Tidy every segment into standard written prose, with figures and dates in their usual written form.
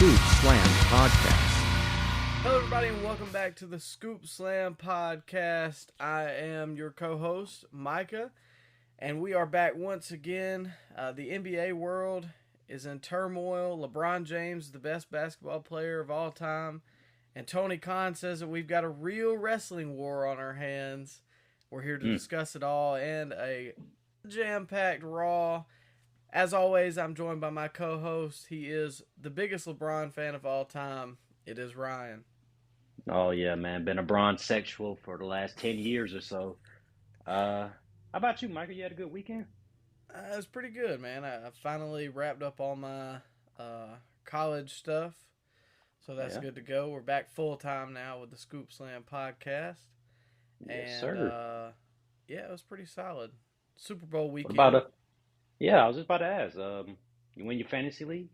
Scoop Slam Podcast. Hello, everybody, and welcome back to the Scoop Slam Podcast. I am your co-host, Micah, and we are back once again. The NBA world is in turmoil. LeBron James, the best basketball player of all time, and Tony Khan says that we've got a real wrestling war on our hands. We're here to discuss it all and a jam-packed Raw. As always, I'm joined by my co-host. He is the biggest LeBron fan of all time. It is Ryan. Oh, yeah, man. Been a bronze sexual for the last 10 years or so. How about you, Michael? You had a good weekend? It was pretty good, man. I finally wrapped up all my college stuff, so that's good to go. We're back full-time now with the Scoop Slam Podcast. Yes, sir. Yeah, it was pretty solid. Super Bowl weekend. Yeah, I was just about to ask. You win your fantasy league?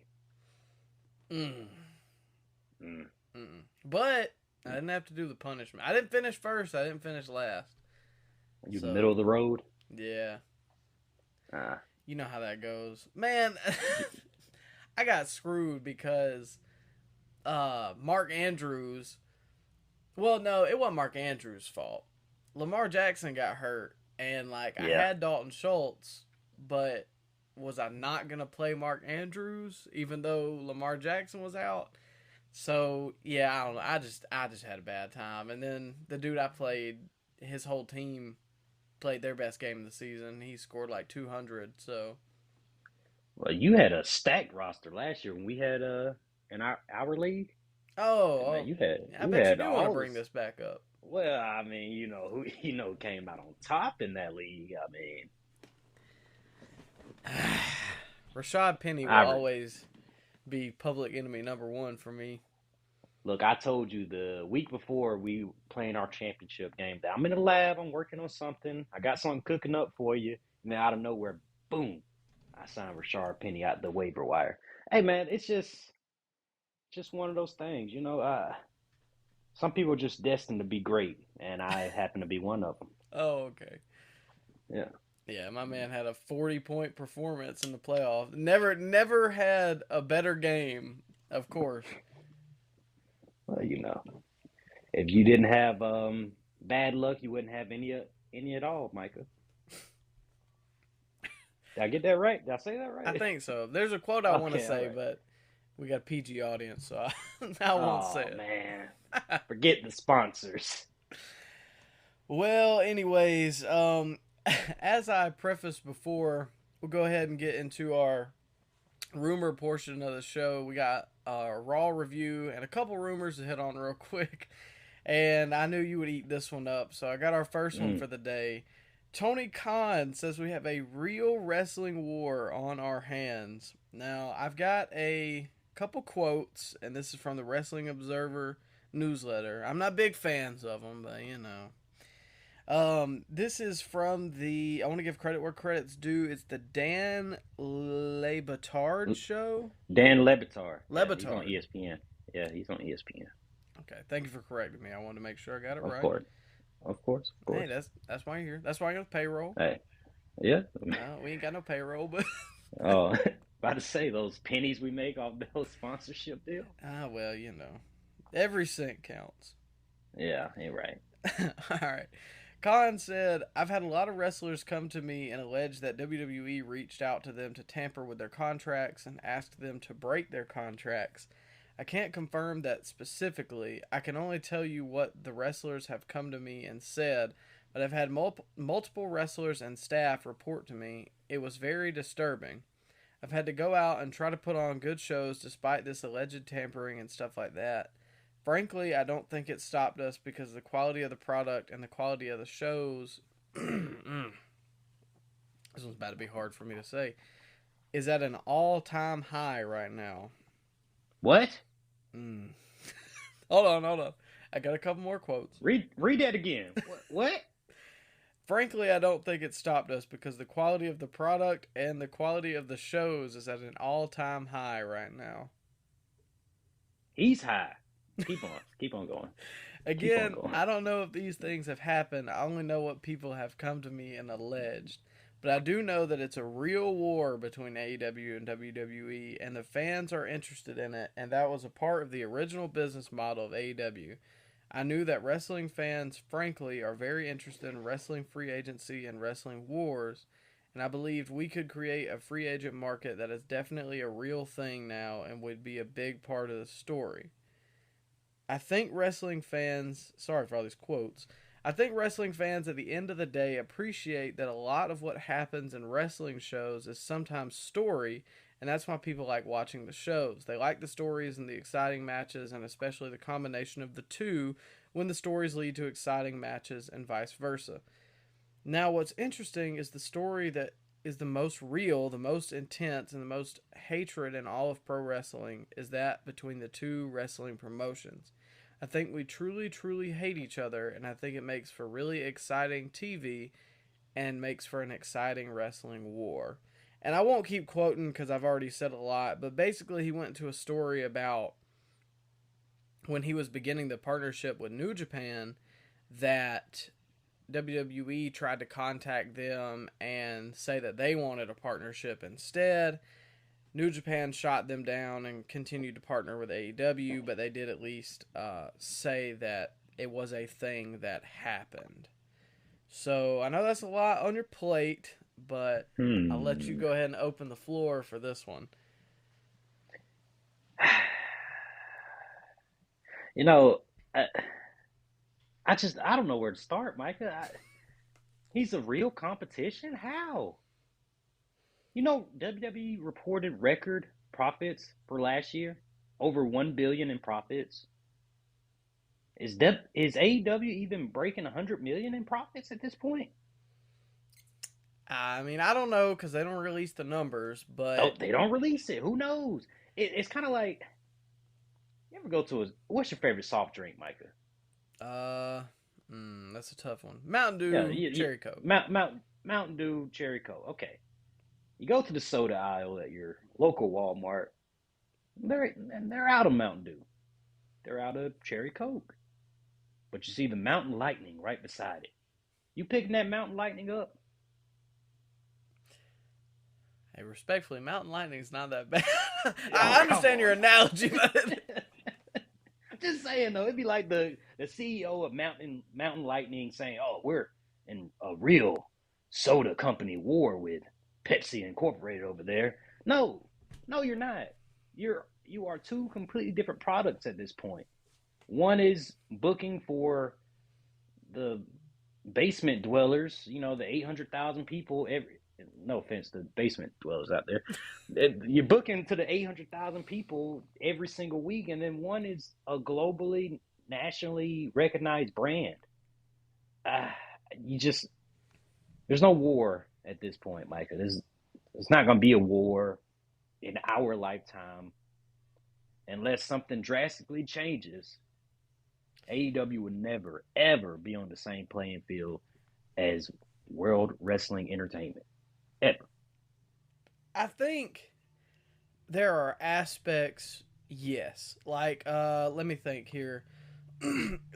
But I didn't have to do the punishment. I didn't finish first. I didn't finish last. You middle of the road? Yeah. You know how that goes. Man, I got screwed because Mark Andrews... Well, no, it wasn't Mark Andrews' fault. Lamar Jackson got hurt, and I had Dalton Schultz, but was I not going to play Mark Andrews even though Lamar Jackson was out? So, yeah, I don't know. I just had a bad time. And then the dude I played, his whole team played their best game of the season. He scored like 200, so. Well, you had a stacked roster last year when we had in our league. Man, I bet you do want to bring this back up. Well, I mean, who came out on top in that league. I mean, Rashad Penny will always be public enemy number one for me. Look, I told you the week before we playing our championship game that I'm in the lab, I'm working on something. I got something cooking up for you. And then out of nowhere, boom, I signed Rashad Penny out the waiver wire. Hey, man, it's just one of those things, some people are just destined to be great, and I happen to be one of them. Oh, okay. Yeah. Yeah, my man had a 40-point performance in the playoffs. Never had a better game, of course. Well, if you didn't have bad luck, you wouldn't have any at all, Micah. Did I get that right? Did I say that right? I think so. There's a quote I want to say, but we got a PG audience, so I won't say it. Oh, man. Forget the sponsors. Well, anyways, as I prefaced before, we'll go ahead and get into our rumor portion of the show. We got a Raw review and a couple rumors to hit on real quick. And I knew you would eat this one up, so I got our first one for the day. Tony Khan says we have a real wrestling war on our hands. Now, I've got a couple quotes, and this is from the Wrestling Observer newsletter. I'm not big fans of them, but this is from I want to give credit where credit's due. It's the Dan Le Batard show. Dan Le Batard. Le Batard. Yeah, he's on ESPN. Yeah, he's on ESPN. Okay, thank you for correcting me. I wanted to make sure I got it right. Of course. Hey, that's why you're here. That's why I got payroll. Hey, yeah. No, we ain't got no payroll, but. Oh, about to say those pennies we make off those sponsorship deal. Well, every cent counts. Yeah, you're right. All right. Khan said, I've had a lot of wrestlers come to me and allege that WWE reached out to them to tamper with their contracts and asked them to break their contracts. I can't confirm that specifically. I can only tell you what the wrestlers have come to me and said, but I've had multiple wrestlers and staff report to me. It was very disturbing. I've had to go out and try to put on good shows despite this alleged tampering and stuff like that. Frankly, I don't think it stopped us because the quality of the product and the quality of the shows, this one's about to be hard for me to say, is at an all-time high right now. What? Hold on. I got a couple more quotes. Read that again. What? Frankly, I don't think it stopped us because the quality of the product and the quality of the shows is at an all-time high right now. He's high. Keep on going. Again, I don't know if these things have happened. I only know what people have come to me and alleged. But I do know that it's a real war between AEW and WWE, and the fans are interested in it, and that was a part of the original business model of AEW. I knew that wrestling fans, frankly, are very interested in wrestling free agency and wrestling wars, and I believed we could create a free agent market that is definitely a real thing now and would be a big part of the story. I think wrestling fans, sorry for all these quotes, I think wrestling fans at the end of the day appreciate that a lot of what happens in wrestling shows is sometimes story, and that's why people like watching the shows. They like the stories and the exciting matches, and especially the combination of the two when the stories lead to exciting matches and vice versa. Now, what's interesting is the story that is the most real, the most intense, and the most hatred in all of pro wrestling is that between the two wrestling promotions. I think we truly, truly hate each other, and I think it makes for really exciting TV and makes for an exciting wrestling war. And I won't keep quoting because I've already said a lot, but basically he went into a story about when he was beginning the partnership with New Japan that WWE tried to contact them and say that they wanted a partnership instead. New Japan shot them down and continued to partner with AEW, but they did at least say that it was a thing that happened. So I know that's a lot on your plate, but I'll let you go ahead and open the floor for this one. You know, I don't know where to start, Micah. He's a real competition? How? You know, WWE reported record profits for last year, over 1 billion in profits. Is AEW even breaking 100 million in profits at this point? I mean, I don't know because they don't release the numbers, Oh, but they don't release it. Who knows? It's kind of like, you ever go to what's your favorite soft drink, Micah? that's a tough one. Mountain Yeah, Dew, Cherry Coke. Mountain Dew, Cherry Coke. Okay, you go to the soda aisle at your local Walmart. They're out of Mountain Dew. They're out of Cherry Coke. But you see the Mountain Lightning right beside it. You picking that Mountain Lightning up? Hey, respectfully, Mountain Lightning's not that bad. Oh, I understand your analogy, but I'm just saying though, it'd be like the CEO of Mountain Lightning saying, "Oh, we're in a real soda company war with Pepsi Incorporated over there." No, no, you're not. You are two completely different products at this point. One is booking for the basement dwellers, you know, the 800,000 people every. No offense to basement dwellers out there. You're booking to the 800,000 people every single week, and then one is a globally, nationally recognized brand. You just there's no war at this point, Micah. It's not going to be a war in our lifetime unless something drastically changes. AEW would never, ever be on the same playing field as World Wrestling Entertainment. Ever. I think there are aspects, yes. Like, let me think here.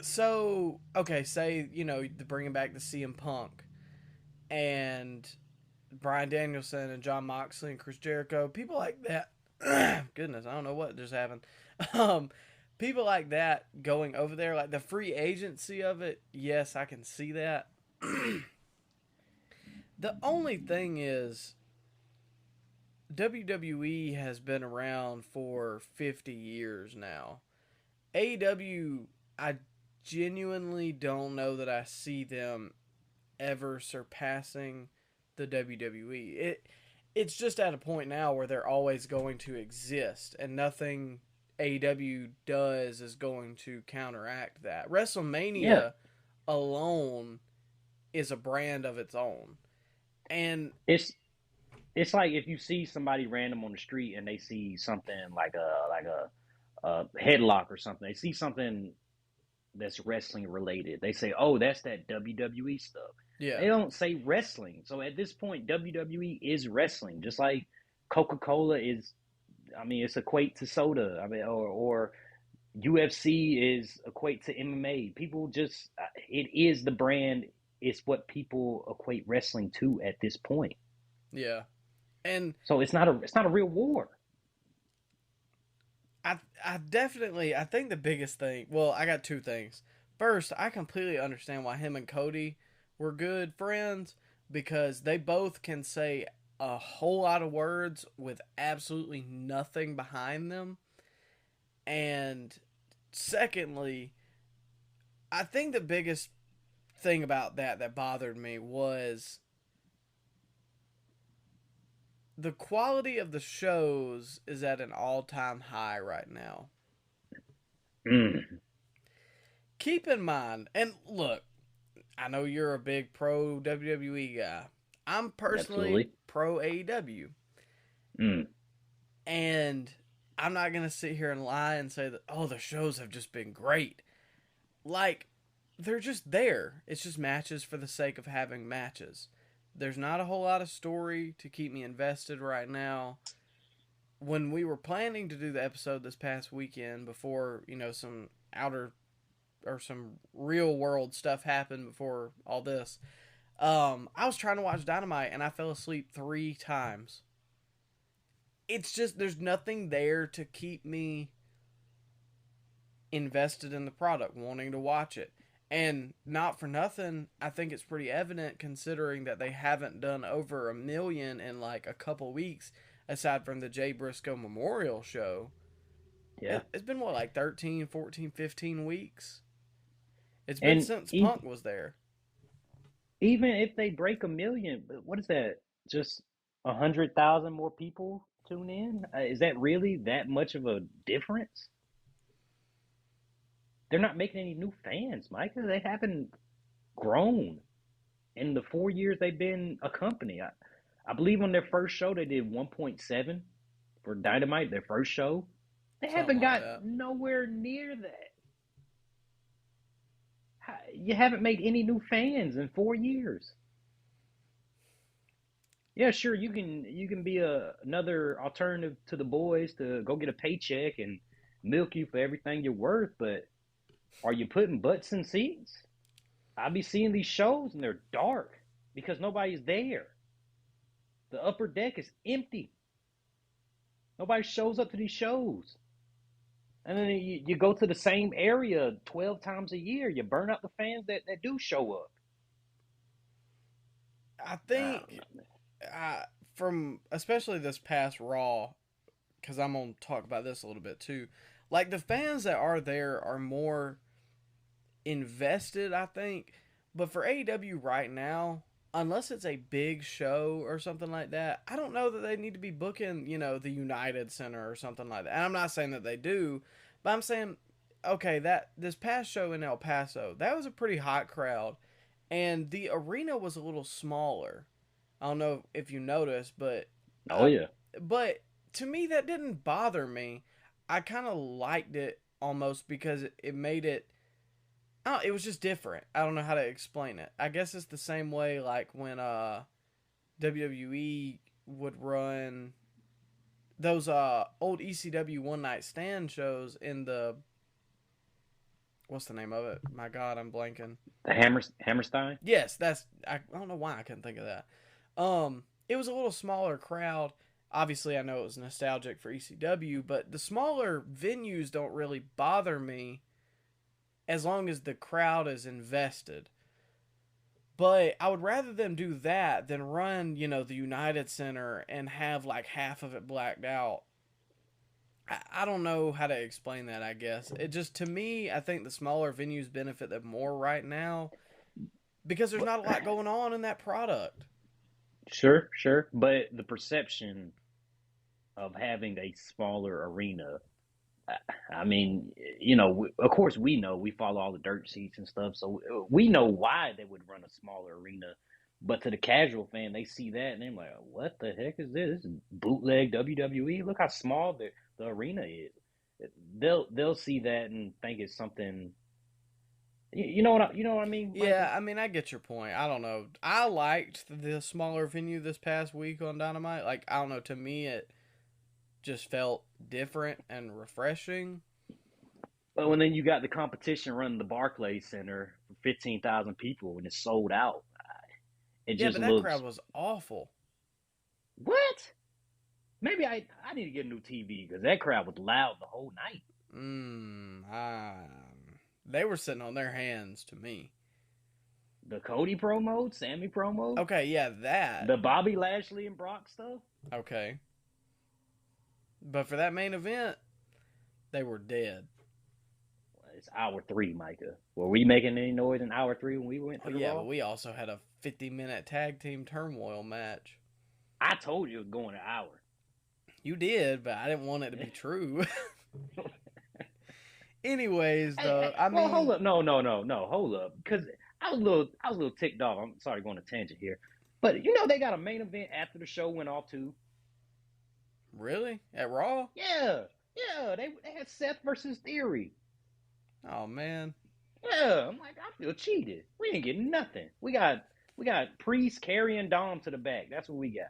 So, okay, say, bringing back the CM Punk and Bryan Danielson and John Moxley and Chris Jericho, people like that. Goodness, I don't know what just happened. People like that going over there, like the free agency of it, yes, I can see that. The only thing is, WWE has been around for 50 years now. AEW, I genuinely don't know that I see them ever surpassing the WWE. It's just at a point now where they're always going to exist, and nothing AEW does is going to counteract that. WrestleMania alone is a brand of its own. And it's like if you see somebody random on the street and they see something like a headlock or something, they see something that's wrestling related. They say, "Oh, that's that WWE stuff." yeah. They don't say wrestling. So at this point, WWE is wrestling, just like Coca-Cola is. I mean, it's equate to soda. I mean, or UFC is equate to MMA. People just it is the brand it's what people equate wrestling to at this point. Yeah. And So it's not a real war. I think the biggest thing, well, I got two things. First, I completely understand why him and Cody were good friends because they both can say a whole lot of words with absolutely nothing behind them. And secondly, I think the biggest thing about that bothered me was the quality of the shows is at an all-time high right now. Mm, Keep in mind, and look, I know you're a big pro WWE guy. I'm personally absolutely. pro AEW. Mm, And I'm not going to sit here and lie and say that, oh, the shows have just been great. Like, they're just there. It's just matches for the sake of having matches. There's not a whole lot of story to keep me invested right now. When we were planning to do the episode this past weekend before, some outer or some real world stuff happened before all this, I was trying to watch Dynamite and I fell asleep 3 times. It's just, there's nothing there to keep me invested in the product, wanting to watch it. And not for nothing, I think it's pretty evident considering that they haven't done over 1 million in like a couple weeks, aside from the Jay Briscoe Memorial Show. yeah. It's been what, like 13, 14, 15 weeks? It's been And since Punk was there. even if they break 1 million, what is that? Just 100,000 more people tune in? Is that really that much of a difference? They're not making any new fans, Micah. They haven't grown in the 4 years they've been a company. I believe on their first show they did 1.7 for Dynamite, their first show. They Something haven't like got that. nowhere near that. You haven't made any new fans in 4 years. Yeah, sure, you can be another alternative to the boys to go get a paycheck and milk you for everything you're worth, but are you putting butts in seats? I be seeing these shows and they're dark because nobody's there. The upper deck is empty. Nobody shows up to these shows. And then you go to the same area 12 times a year. You burn out the fans that do show up. I I don't think, know. from especially this past Raw, because I'm going to talk about this a little bit too. Like, the fans that are there are more invested, I think. But for AEW right now, unless it's a big show or something like that, I don't know that they need to be booking, the United Center or something like that. And I'm not saying that they do, but I'm saying, okay, that this past show in El Paso, that was a pretty hot crowd, and the arena was a little smaller. I don't know if you noticed, but Oh, uh, yeah. but to me that didn't bother me. I kind of liked it almost because it made it. Oh, it was just different. I don't know how to explain it. I guess it's the same way like when WWE would run those old ECW one night stand shows in the, what's the name of it? My God, I'm blanking. The Hammerstein? Yes, I don't know why I couldn't think of that. It was a little smaller crowd. Obviously, I know it was nostalgic for ECW, but the smaller venues don't really bother me as long as the crowd is invested. But I would rather them do that than run, the United Center and have like half of it blacked out. I don't know how to explain that, I guess. It just, to me, I think the smaller venues benefit them more right now because there's But, not a lot going on in that product. sure, sure. But the perception of having a smaller arena, I mean, of course we know, we follow all the dirt sheets and stuff, so we know why they would run a smaller arena. But to the casual fan, they see that and they're like, "What the heck is this? This is bootleg WWE. Look how small the arena is." They'll see that and think it's something. You know what I mean, Michael? Yeah, I mean, I get your point. I don't know. I liked the smaller venue this past week on Dynamite. Like, I don't know. To me, it just felt different and refreshing. But when then you got the competition running the Barclays Center for 15,000 people and it's sold out, it Yeah, just but that crowd looks was awful. what? Maybe I need to get a new TV because that crowd was loud the whole night. They were sitting on their hands to me. The Cody promo, Sami promo, Okay, yeah, that. the Bobby Lashley and Brock stuff. Okay. But for that main event, they were dead. It's hour 3, Micah. Were we making any noise in hour 3 when we went Oh, to the yeah, Raw? but we also had a 50-minute tag team turmoil match. I told you it was going an hour. You did, but I didn't want it to be true. Anyways, though, I mean, hold up, no, hold up, because I was a little ticked off. I'm sorry, going to tangent here, but you know they got a main event after the show went off too. Really? At Raw? Yeah, they had Seth versus Theory. Oh man. Yeah, I'm like, I feel cheated. We ain't getting nothing. We got Priest carrying Dom to the back. That's what we got.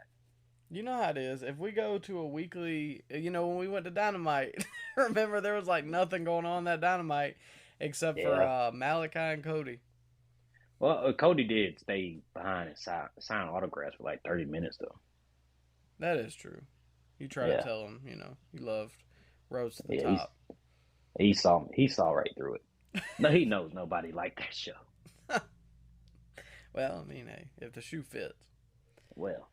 You know how it is. If we go to a weekly, when we went to Dynamite, remember there was like nothing going on that Dynamite except for Malachi and Cody. Well, Cody did stay behind and sign autographs for like 30 minutes though. That is true. You try to tell him, you loved Rose to the top. He saw right through it. No, he knows nobody liked that show. Well, I mean, hey, if the shoe fits. Well.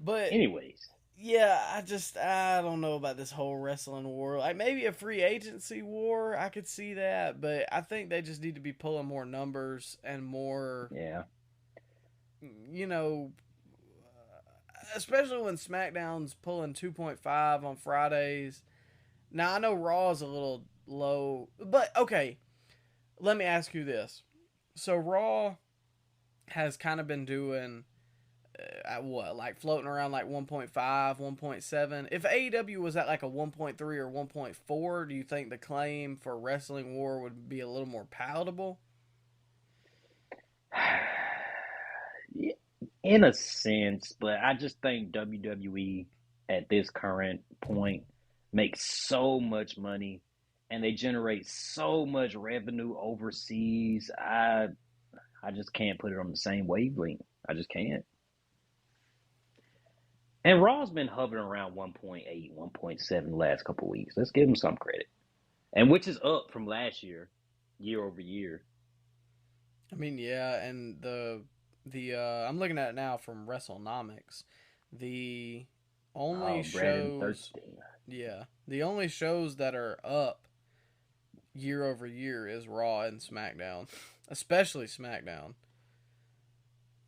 But anyways. Yeah, I don't know about this whole wrestling war. Like maybe a free agency war, I could see that, but I think they just need to be pulling more numbers and more. Yeah. Especially when SmackDown's pulling 2.5 on Fridays. Now I know Raw is a little low, but okay. Let me ask you this: so Raw has kind of been doing. Like floating around like 1.5, 1.7. If AEW was at like a 1.3 or 1.4, do you think the claim for Wrestling War would be a little more palatable? In a sense, but I just think WWE at this current point makes so much money and they generate so much revenue overseas. I just can't put it on the same wavelength. I just can't. And Raw's been hovering around 1.8, 1.7 the last couple of weeks. Let's give them some credit. And which is up from last year over year. I mean, yeah, and the I'm looking at it now from WrestleNomics. The only shows the only shows that are up year over year is Raw and SmackDown, especially SmackDown.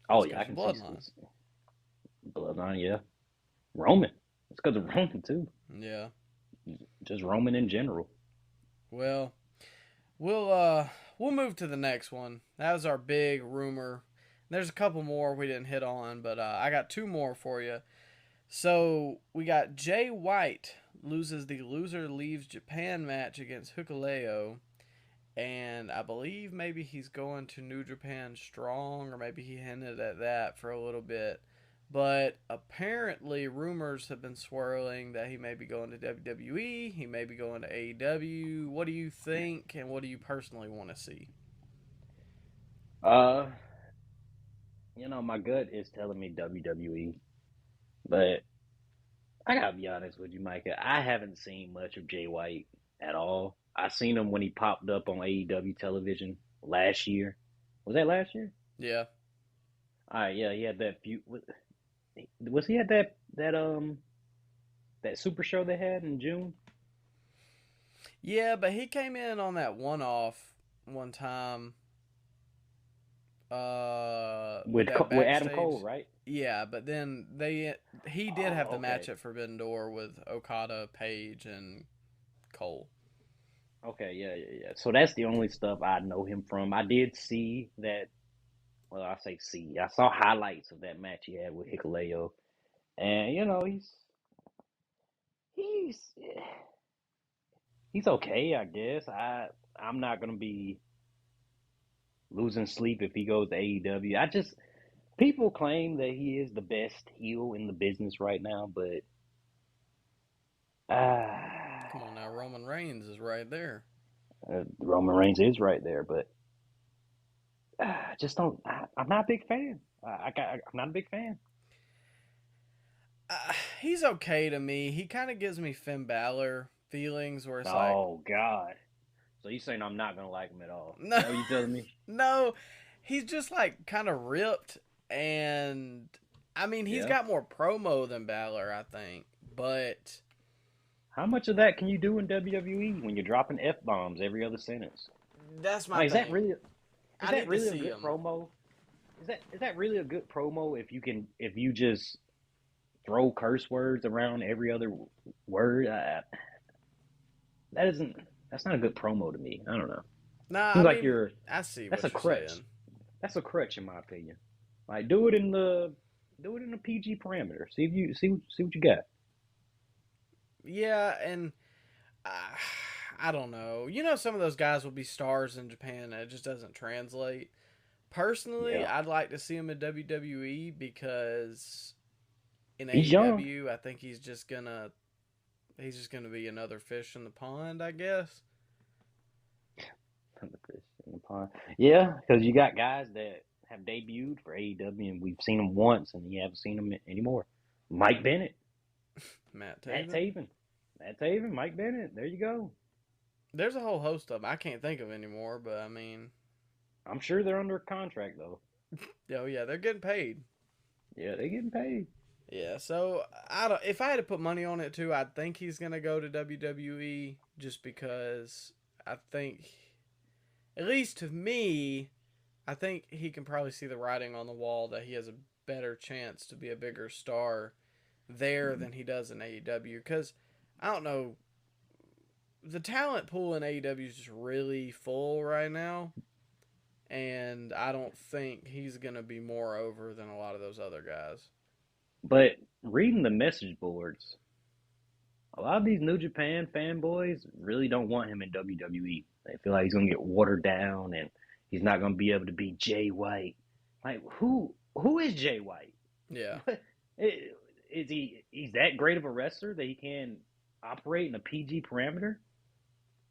Oh yeah, I can Bloodline. Bloodline, yeah. Roman. It's because of Roman too. Yeah. Just Roman in general. Well, we'll move to the next one. That was our big rumor. There's a couple more we didn't hit on, but I got two more for you. So we got Jay White loses the loser leaves Japan match against Hikuleo, and I believe maybe he's going to New Japan Strong, or maybe he hinted at that for a little bit. But apparently rumors have been swirling that he may be going to WWE, he may be going to AEW. What do you think, and what do you personally want to see? My gut is telling me WWE, but I gotta be honest with you, Micah. I haven't seen much of Jay White at all. I seen him when he popped up on AEW television last year. Was that last year? Yeah. All right, yeah, he had that few. Was he at that super show they had in June? Yeah, but he came in on that one-off one time. With Adam Cole, right? Yeah, but then he did have the match at Forbidden Door with Okada, Page, and Cole. Okay, yeah. So that's the only stuff I know him from. I did see that. Well, I say see. I saw highlights of that match he had with Hikuleo, and he's okay, I guess. I'm not gonna be losing sleep if he goes to AEW. People claim that he is the best heel in the business right now, but come on now, Roman Reigns is right there. Roman Reigns is right there, but I just don't. I'm not a big fan. I'm not a big fan. He's okay to me. He kind of gives me Finn Balor feelings where it's like, Oh God! So you saying I'm not gonna like him at all? no, Is that what you telling me? no, he's just like kind of ripped, and I mean he's Yeah. got more promo than Balor, I think, but How much of that can you do in WWE when you're dropping f bombs every other sentence? that's my Like, is that thing. really? Is I that need to really a see good him. promo? Is that really a good promo if you just throw curse words around every other word? That isn't. That's not a good promo to me. I don't know. Nah, I Seems like mean I see that's what a you're crutch. saying. That's a crutch in my opinion. Like do it in the PG parameter. See what you got. Yeah, and uh, I don't know. You know, some of those guys will be stars in Japan, and it just doesn't translate. Personally, Yeah, I'd like to see him in WWE because in he's young. AEW, I think he's just gonna be another fish in the pond, I guess. Yeah, because you got guys that have debuted for AEW and we've seen them once and you haven't seen them anymore. Mike Bennett, Matt Matt Taven. Taven, Matt Taven, Mike Bennett. There you go. There's a whole host of them. I can't think of anymore, but I mean, I'm sure they're under contract though. oh yeah, they're getting paid. Yeah, they getting paid. Yeah, so I don't. If I had to put money on it too, I'd think he's gonna go to WWE just because I think, at least to me, I think he can probably see the writing on the wall that he has a better chance to be a bigger star there than he does in AEW. Because I don't know, the talent pool in AEW is just really full right now, and I don't think he's gonna be more over than a lot of those other guys. But reading the message boards, a lot of these New Japan fanboys really don't want him in WWE. They feel like he's gonna get watered down and he's not gonna be able to be Jay White. Like who is Jay White? Yeah, Is he's that great of a wrestler that he can operate in a PG parameter?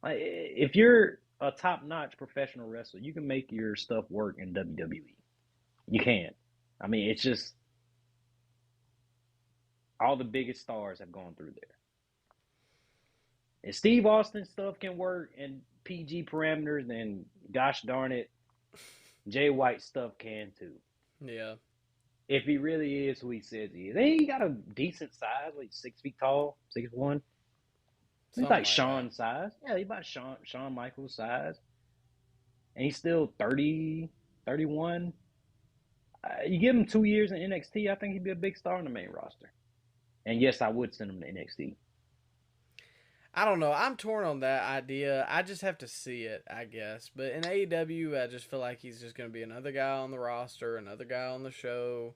Like if you're a top notch professional wrestler, you can make your stuff work in WWE. You can. I mean, it's just all the biggest stars have gone through there. If Steve Austin stuff can work in PG parameters, then gosh darn it, Jay White stuff can too. yeah. If he really is who he says he is. And he got a decent size, like 6 feet tall, 6'1". He's Something like like that. Shawn size. Yeah, he's about Shawn Michaels size. And he's still 30, 31. You give him 2 years in NXT, I think he'd be a big star on the main roster. And yes, I would send him to NXT. I don't know. I'm torn on that idea. I just have to see it, I guess. But in AEW, I just feel like he's just going to be another guy on the roster, another guy on the show,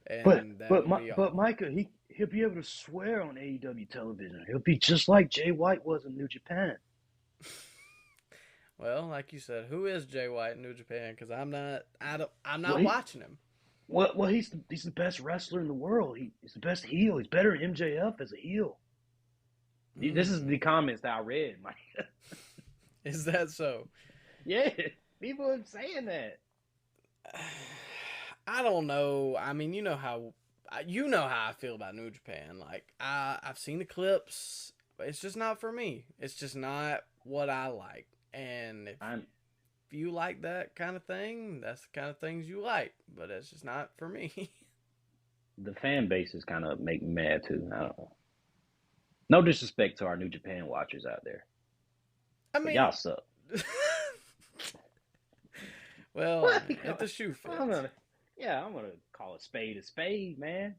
and that would be But all. Micah, he'll be able to swear on AEW television. He'll be just like Jay White was in New Japan. Well, like you said, who is Jay White in New Japan? Because I'm Well, not watching him. he's the best wrestler in the world. He's the best heel. He's better than MJF as a heel. This is the comments that I read, Mike. Is that so? Yeah, people are saying that. I don't know. I mean, you know how I feel about New Japan. Like I've seen the clips. It's just not for me. It's just not what I like. And if I'm you like that kind of thing, that's the kind of things you like. But it's just not for me. the fan bases kind of make me mad too. I don't know. No disrespect to our New Japan watchers out there, I but mean, y'all suck. well, I mean, if the shoe I'm fits. gonna, yeah, I'm gonna call a spade, man.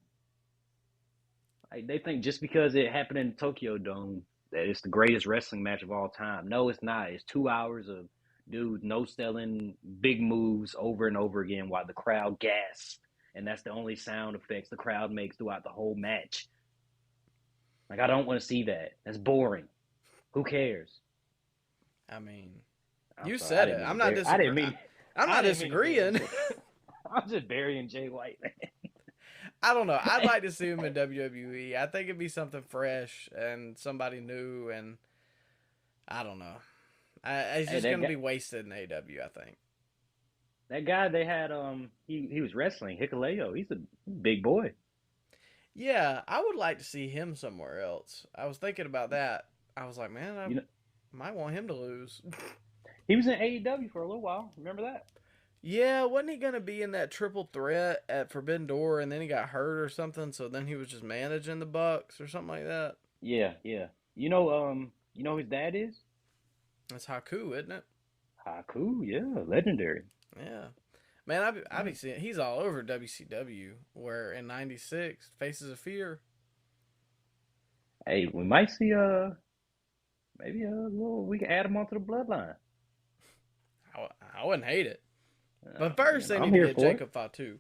Like, they think just because it happened in the Tokyo Dome that it's the greatest wrestling match of all time. No, it's not. It's 2 hours of dudes no selling big moves over and over again while the crowd gasps, and that's the only sound effects the crowd makes throughout the whole match. Like, I don't want to see that. That's boring. Who cares? I mean, I'm you sorry. I said didn't it. mean I'm to not bury. I didn't disagreeing. mean. I'm I not didn't mean to bury disagreeing. Jay. I'm just burying Jay White, man. I don't know. I'd like to see him in WWE. I think it'd be something fresh and somebody new, and I don't know. He's Hey, just that going to guy, be wasted in AW, I think. that guy they had, he was wrestling Hikuleo. He's a big boy. Yeah, I would like to see him somewhere else. I was thinking about that. I was like, man, I You know, might want him to lose. he was in AEW for a little while. Remember that? Yeah, wasn't he going to be in that triple threat at Forbidden Door and then he got hurt or something? So then he was just managing the Bucks or something like that? Yeah, yeah. You know who his dad is? That's Haku, isn't it? Haku, yeah, legendary. Yeah. Man, I be Right. seeing he's all over WCW. Where in '96, Faces of Fear. Hey, we might see maybe we can add him onto the bloodline. I wouldn't hate it. But first, Man, they I'm need to here get for it. Jacob Fatu.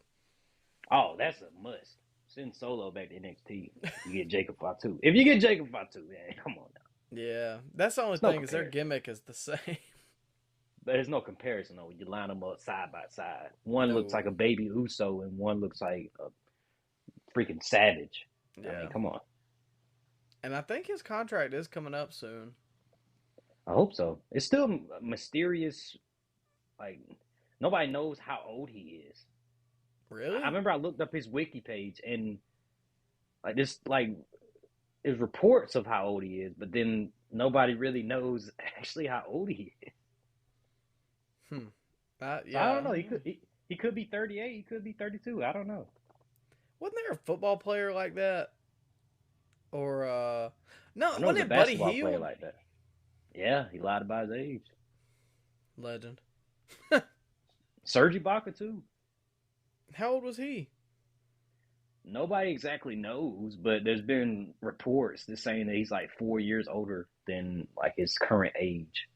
Oh, that's a must. Send Solo back to NXT. You get Jacob Fatu. If you get Jacob Fatu, man, come on now. Yeah, that's the only It's no thing is their comparison. gimmick is the same. There's no comparison though. When you line them up side by side, one looks like No. a baby Uso, and one looks like a freaking savage. I mean, Yeah, come on. and I think his contract is coming up soon. I hope so. It's still mysterious. Like nobody knows how old he is. I Really? remember I looked up his wiki page and like there's reports of how old he is, but then nobody really knows actually how old he is. Hmm. So I Yeah. don't know. He could be 38. He could be 32. I don't know. Wasn't there a football player like that? Or no, I know wasn't there's a it Buddy basketball player Hield? like that. Yeah, he lied about his age. Legend. Serge Ibaka too. How old was he? Nobody exactly knows, but there's been reports that saying that he's like 4 years older than like his current age,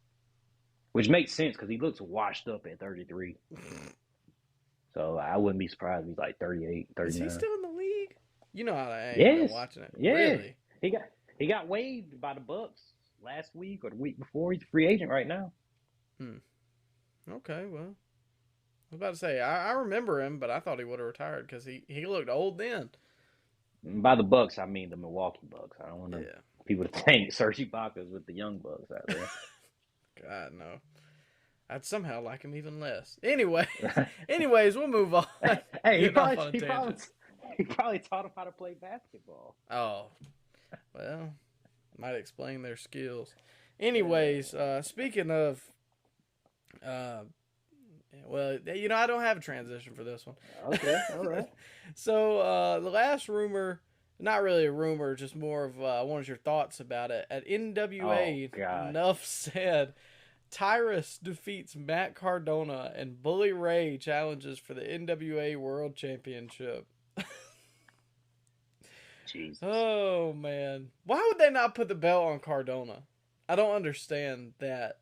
which makes sense because he looks washed up at 33. So I wouldn't be surprised if he's like 38, Is he 39. still in the league? You know I ain't been Yes, watching it. yeah. Really? He got he got waived by the Bucks last week or the week before. He's a free agent right now. Hmm. Okay, well. I was about to say, I remember him, but I thought he would have retired because he looked old then. And by the Bucks, I mean the Milwaukee Bucks. I don't want Yeah. people to think Serge Ibaka's with the young Bucks out there. God, no. I'd somehow like him even less. Anyways, we'll move on. Hey, Getting off on a tangent. he probably taught him how to play basketball. Oh, well, might explain their skills. Anyways, speaking of, uh, well, I don't have a transition for this one. Okay, all right. So, the last rumor, not really a rumor, just more of I wanted your thoughts about it. At Oh NWA, God. Nuff said Tyrus defeats Matt Cardona and Bully Ray challenges for the NWA World Championship. Jesus. Oh man, why would they not put the belt on Cardona? I don't understand that.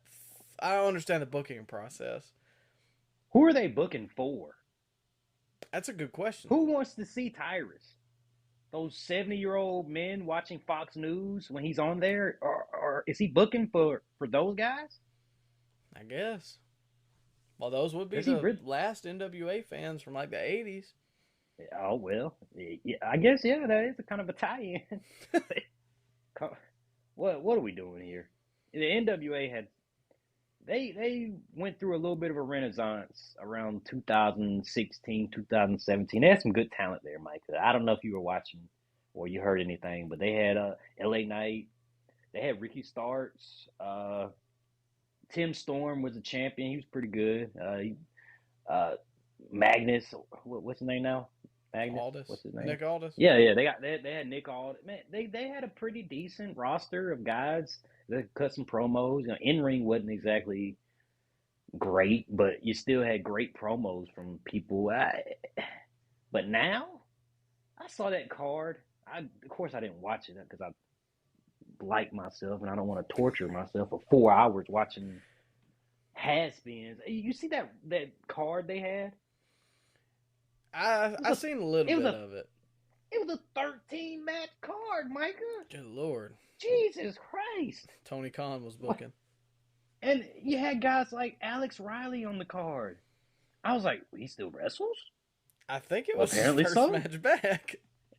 I don't understand the booking process. Who are they booking for? That's a good question. Who wants to see Tyrus? Those 70-year-old men watching Fox News when he's on there? Or is he booking for those guys? I guess. Well, those would be Is he the really? last NWA fans from like the '80s. Oh, well. Yeah, I guess, yeah, that is a kind of a tie-in. What are we doing here? The NWA had they went through a little bit of a renaissance around 2016, 2017. They had some good talent there, Micah. I don't know if you were watching or you heard anything, but they had LA Knight, they had Ricky Starks, Tim Storm was a champion. He was pretty good. Uh, Magnus, what's his name now? Magnus, Aldis, what's his name? Nick Aldis. Yeah, they had Nick Aldis. Man, they had a pretty decent roster of guys that cut some promos. In ring wasn't exactly great, but you still had great promos from people. But now I saw that card. Of course I didn't watch it because I like myself and I don't want to torture myself for 4 hours watching has-beens. You see that card they had? I seen a little It was bit a of it. it was a 13 match card, Micah. Good lord, Jesus Christ! Tony Khan was What? booking. And you had guys like Alex Riley on the card. I was like, he still wrestles? I think it Well, was his apparently first so. match back.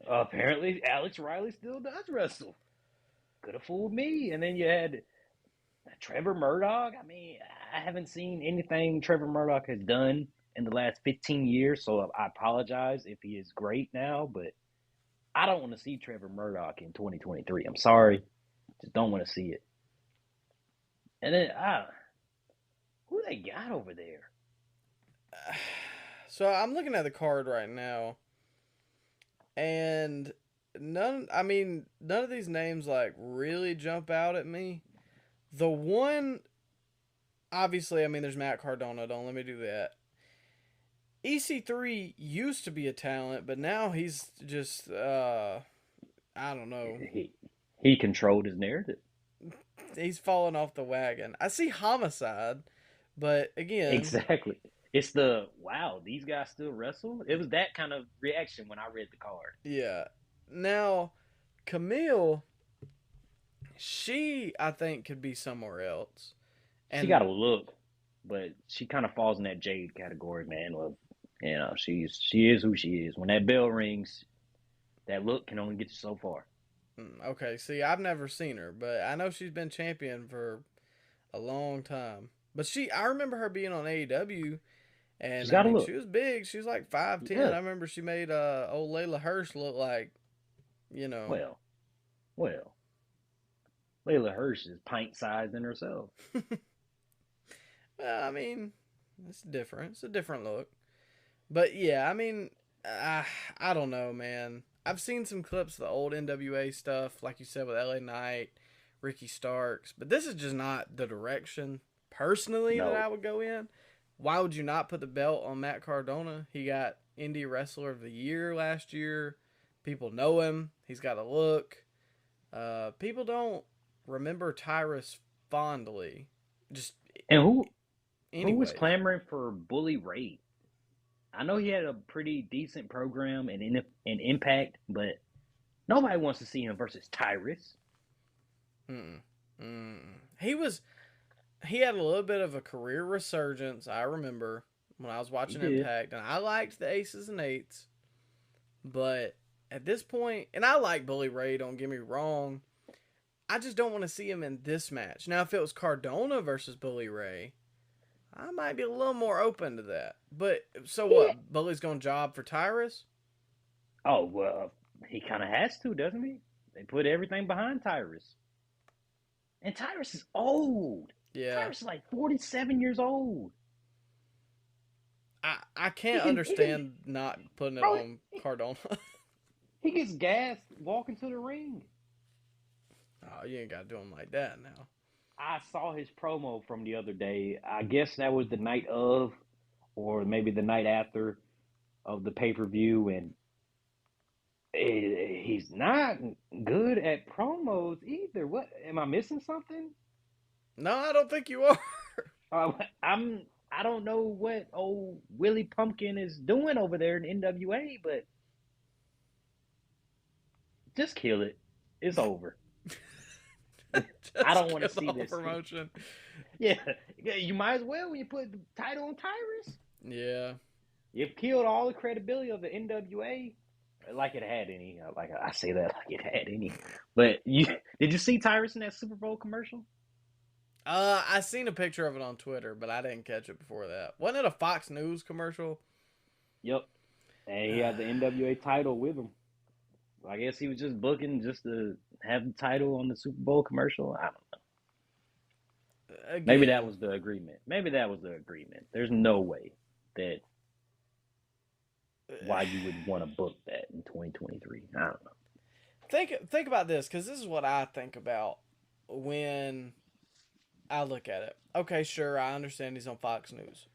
Apparently, Alex Riley still does wrestle. Could have fooled me. And then you had Trevor Murdoch. I mean, I haven't seen anything Trevor Murdoch has done in the last 15 years, so I apologize if he is great now, but I don't want to see Trevor Murdoch in 2023. I'm sorry, just don't want to see it. And then, who they got over there? So I'm looking at the card right now, and none of these names like really jump out at me. The one, obviously, there's Matt Cardona. Don't let me do that. EC3 used to be a talent, but now he's just, I don't know. He controlled his narrative. He's fallen off the wagon. I see Homicide, but again. Exactly. It's wow, these guys still wrestle? It was that kind of reaction when I read the card. Yeah. Now, Camille, she, I think, could be somewhere else. And she got a look, but she kind of falls in that Jade category, man. Of, she is who she is. When that bell rings, that look can only get you so far. Okay, see, I've never seen her, but I know she's been champion for a long time. But I remember her being on AEW, and she was big. She was like 5'10". Yeah. I remember she made old Layla Hirsch look like, Well, Layla Hirsch is pint-sized in herself. Well, it's different. It's a different look. But yeah, I don't know, man. I've seen some clips of the old NWA stuff, like you said, with LA Knight, Ricky Starks, but this is just not the direction, personally, that I would go in. Why would you not put the belt on Matt Cardona? He got Indie Wrestler of the Year last year. People know him. He's got a look. People don't remember Tyrus fondly. Who was clamoring for Bully Ray? I know he had a pretty decent program and Impact, but nobody wants to see him versus Tyrus. He had a little bit of a career resurgence, I remember, when I was watching Impact, and I liked the Aces and Eights, but at this point, and I like Bully Ray, don't get me wrong, I just don't want to see him in this match. Now, if it was Cardona versus Bully Ray, I might be a little more open to that. But, so what? Bully's going to job for Tyrus? Oh, well, he kind of has to, doesn't he? They put everything behind Tyrus. And Tyrus is old. Yeah. Tyrus is like 47 years old. I can't understand not putting it on Cardona. He gets gassed walking to the ring. Oh, you ain't got to do him like that now. I saw his promo from the other day. I guess that was the night of, or maybe the night after of the pay-per-view, and he's not good at promos either. What, am I missing something? No, I don't think you are. I don't know what old Willie Pumpkin is doing over there in NWA, but just kill it. It's over. I don't want to see this promotion. Yeah, you might as well when you put the title on Tyrus. Yeah, you've killed all the credibility of the NWA, like it had any. Like I say that like it had any. But did you see Tyrus in that Super Bowl commercial? I seen a picture of it on Twitter, but I didn't catch it before that. Wasn't it a Fox News commercial? Yep, and he had the NWA title with him. I guess he was just booking just to have the title on the Super Bowl commercial. I don't know. Again, maybe that was the agreement. There's no way that why you would want to book that in 2023. I don't know. Think about this, because this is what I think about when I look at it. Okay, sure, I understand he's on Fox News.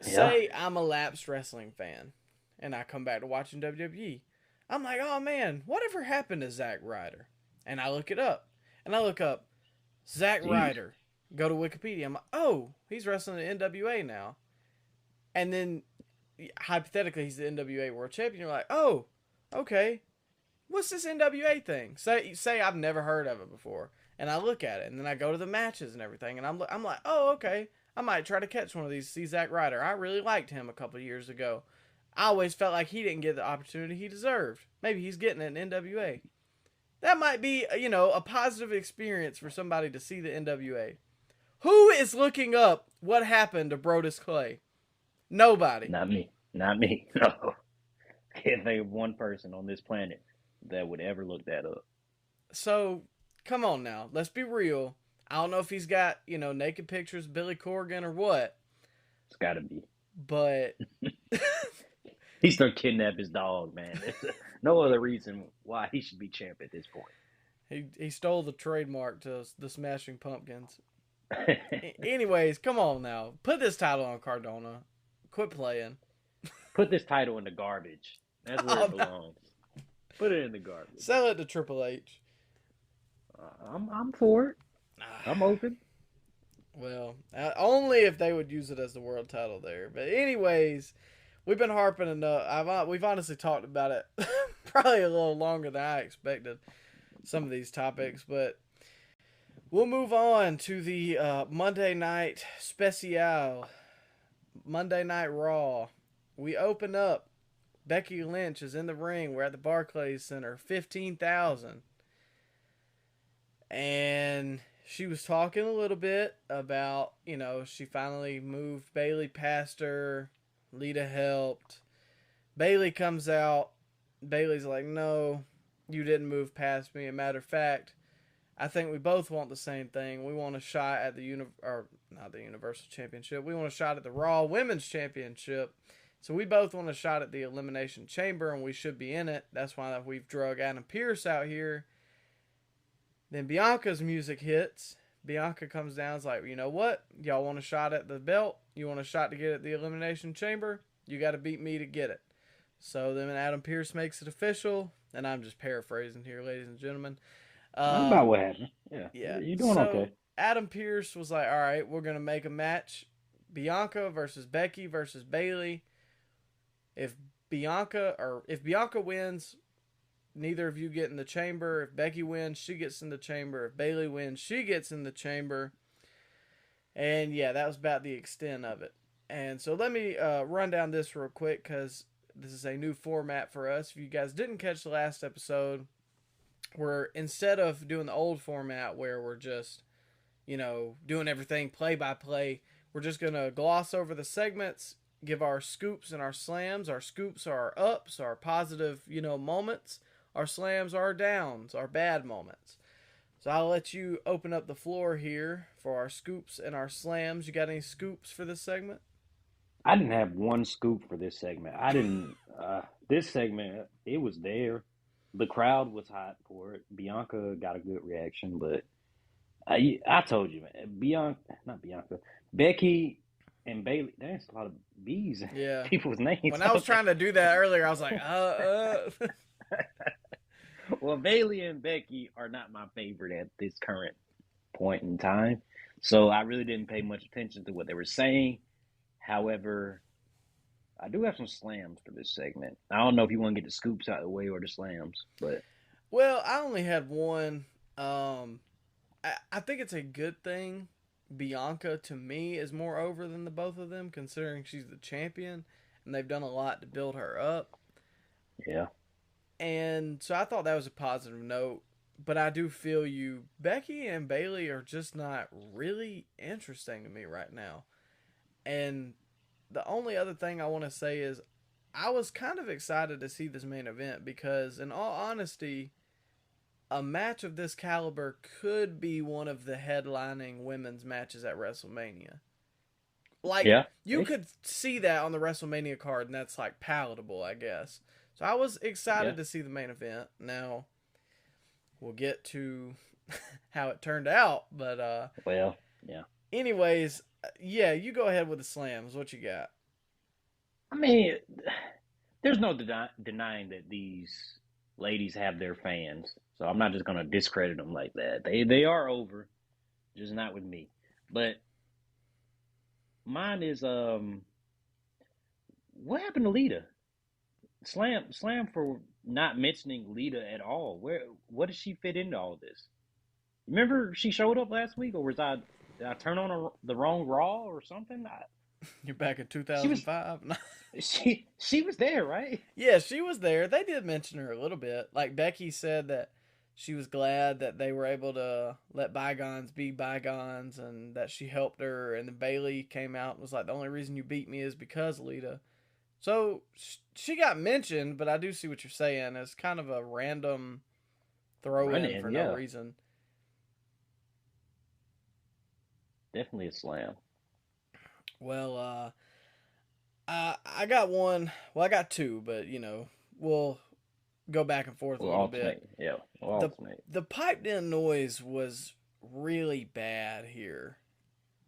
Yeah. Say I'm a lapsed wrestling fan, and I come back to watching WWE. I'm like, oh man, whatever happened to Zack Ryder? And I look it up. And I look up Zack Ryder. Go to Wikipedia. I'm like, oh, he's wrestling in NWA now. And then, hypothetically, he's the NWA World Champion. You're like, oh, okay. What's this NWA thing? Say I've never heard of it before. And I look at it. And then I go to the matches and everything. And I'm like, oh, okay. I might try to catch one of these, see Zack Ryder. I really liked him a couple of years ago. I always felt like he didn't get the opportunity he deserved. Maybe he's getting it in NWA. That might be, a positive experience for somebody to see the NWA. Who is looking up what happened to Brodus Clay? Nobody. Not me. Not me. No. Can't think of one person on this planet that would ever look that up. So, come on now. Let's be real. I don't know if he's got, naked pictures of Billy Corgan or what. It's got to be. But he started kidnap his dog, man. There's no other reason why he should be champ at this point. He stole the trademark to the Smashing Pumpkins. Anyways, come on now. Put this title on Cardona. Quit playing. Put this title in the garbage. That's where it belongs. Put it in the garbage. Sell it to Triple H. I'm for it. I'm open. Well, only if they would use it as the world title there. But anyways, we've been harping enough. We've honestly talked about it probably a little longer than I expected, some of these topics. But we'll move on to the Monday Night Special. Monday Night Raw. We open up. Becky Lynch is in the ring. We're at the Barclays Center. 15,000. And she was talking a little bit about, she finally moved Bayley past her. Lita helped. Bayley comes out. Bayley's like, no, you didn't move past me. As a matter of fact, I think we both want the same thing. We want a shot at not the Universal Championship. We want a shot at the Raw Women's Championship. So we both want a shot at the Elimination Chamber, and we should be in it. That's why we've drug Adam Pearce out here. Then Bianca's music hits. Bianca comes down and is like, you know what? Y'all want a shot at the belt? You want a shot to get at the Elimination Chamber? You got to beat me to get it. So then Adam Pearce makes it official. And I'm just paraphrasing here, ladies and gentlemen. That's about what happened. Yeah. You're doing okay. Adam Pearce was like, all right, we're going to make a match. Bianca versus Becky versus Bayley. If Bianca wins, neither of you get in the chamber. If Becky wins, she gets in the chamber. If Bayley wins, she gets in the chamber. And yeah, that was about the extent of it. And so let me run down this real quick because this is a new format for us. If you guys didn't catch the last episode, we're instead of doing the old format where we're just, doing everything play by play, we're just going to gloss over the segments, give our scoops and our slams. Our scoops are our ups, our positive, moments. Our slams are our downs, our bad moments. So I'll let you open up the floor here for our scoops and our slams. You got any scoops for this segment? I didn't have one scoop for this segment. This segment, it was there. The crowd was hot for it. Bianca got a good reaction, but I told you, man, Becky and Bayley, there's a lot of B's in people's names. When I was trying to do that earlier, I was like, Well, Bayley and Becky are not my favorite at this current point in time. So I really didn't pay much attention to what they were saying. However, I do have some slams for this segment. I don't know if you want to get the scoops out of the way or the slams, but. Well, I only had one. I think it's a good thing. Bianca, to me, is more over than the both of them, considering she's the champion, and they've done a lot to build her up. Yeah. And so I thought that was a positive note, but I do feel you. Becky and Bayley are just not really interesting to me right now. And the only other thing I want to say is I was kind of excited to see this main event because, in all honesty, a match of this caliber could be one of the headlining women's matches at WrestleMania. You could see that on the WrestleMania card, and that's like palatable, I guess. So I was excited to see the main event. Now, we'll get to how it turned out, but anyways, you go ahead with the slams. What you got? I mean, there's no denying that these ladies have their fans, so I'm not just gonna discredit them like that. They are over, just not with me. But mine is what happened to Lita? Slam for not mentioning Lita at all. What does she fit into all of this? Remember she showed up last week, or did I turn on the wrong Raw or something? You're back in 2005. She was there, right? Yeah, she was there. They did mention her a little bit. Like Becky said that she was glad that they were able to let bygones be bygones and that she helped her. And then Bailey came out and was like, the only reason you beat me is because Lita. So she got mentioned, but I do see what you're saying. It's kind of a random throw in for no reason. Definitely a slam. Well, I got one. Well, I got two, but we'll go back and forth a little bit. Yeah, we'll alternate. The piped in noise was really bad here.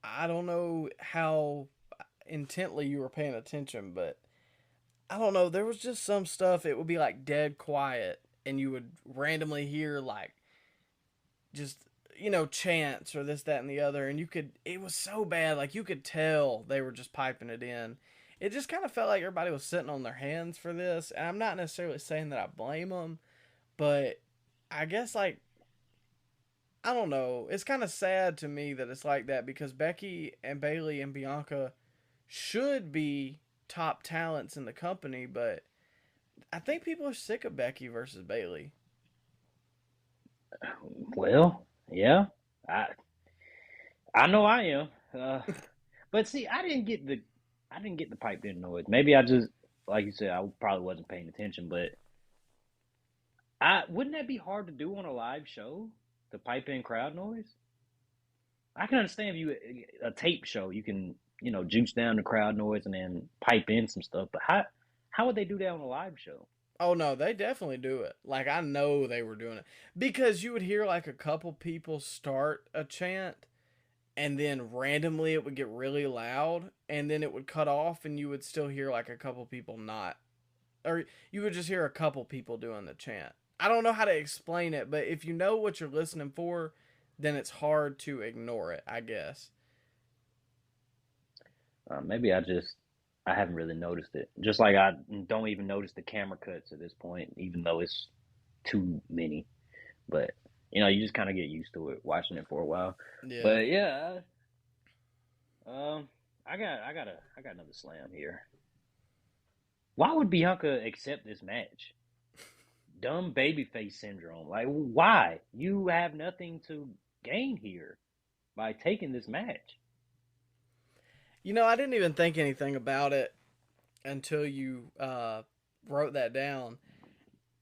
I don't know how intently you were paying attention, but I don't know. There was just some stuff. It would be like dead quiet, and you would randomly hear like just chants or this, that, and the other, and it was so bad. Like you could tell they were just piping it in. It just kind of felt like everybody was sitting on their hands for this, and I'm not necessarily saying that I blame them, but I guess like I don't know. It's kind of sad to me that it's like that because Becky and Bailey and Bianca should be top talents in the company, but I think people are sick of Becky versus Bailey. Well, yeah, I know I am. But see, I didn't get the piped in noise. Maybe I just, like you said, I probably wasn't paying attention. But wouldn't that be hard to do on a live show? To pipe in crowd noise. I can understand if a tape show, you can juice down the crowd noise and then pipe in some stuff. But how would they do that on a live show? Oh no, they definitely do it. Like I know they were doing it because you would hear like a couple people start a chant, and then randomly it would get really loud, and then it would cut off, and you would still hear like a couple people not, or you would just hear a couple people doing the chant. I don't know how to explain it, but if you know what you're listening for, then it's hard to ignore it, I guess. Maybe I haven't really noticed it. Just like I don't even notice the camera cuts at this point, even though it's too many. But you just kind of get used to it, watching it for a while. Yeah. But yeah, I got another slam here. Why would Bianca accept this match? Dumb babyface syndrome. Like, why? You have nothing to gain here by taking this match. I didn't even think anything about it until you wrote that down.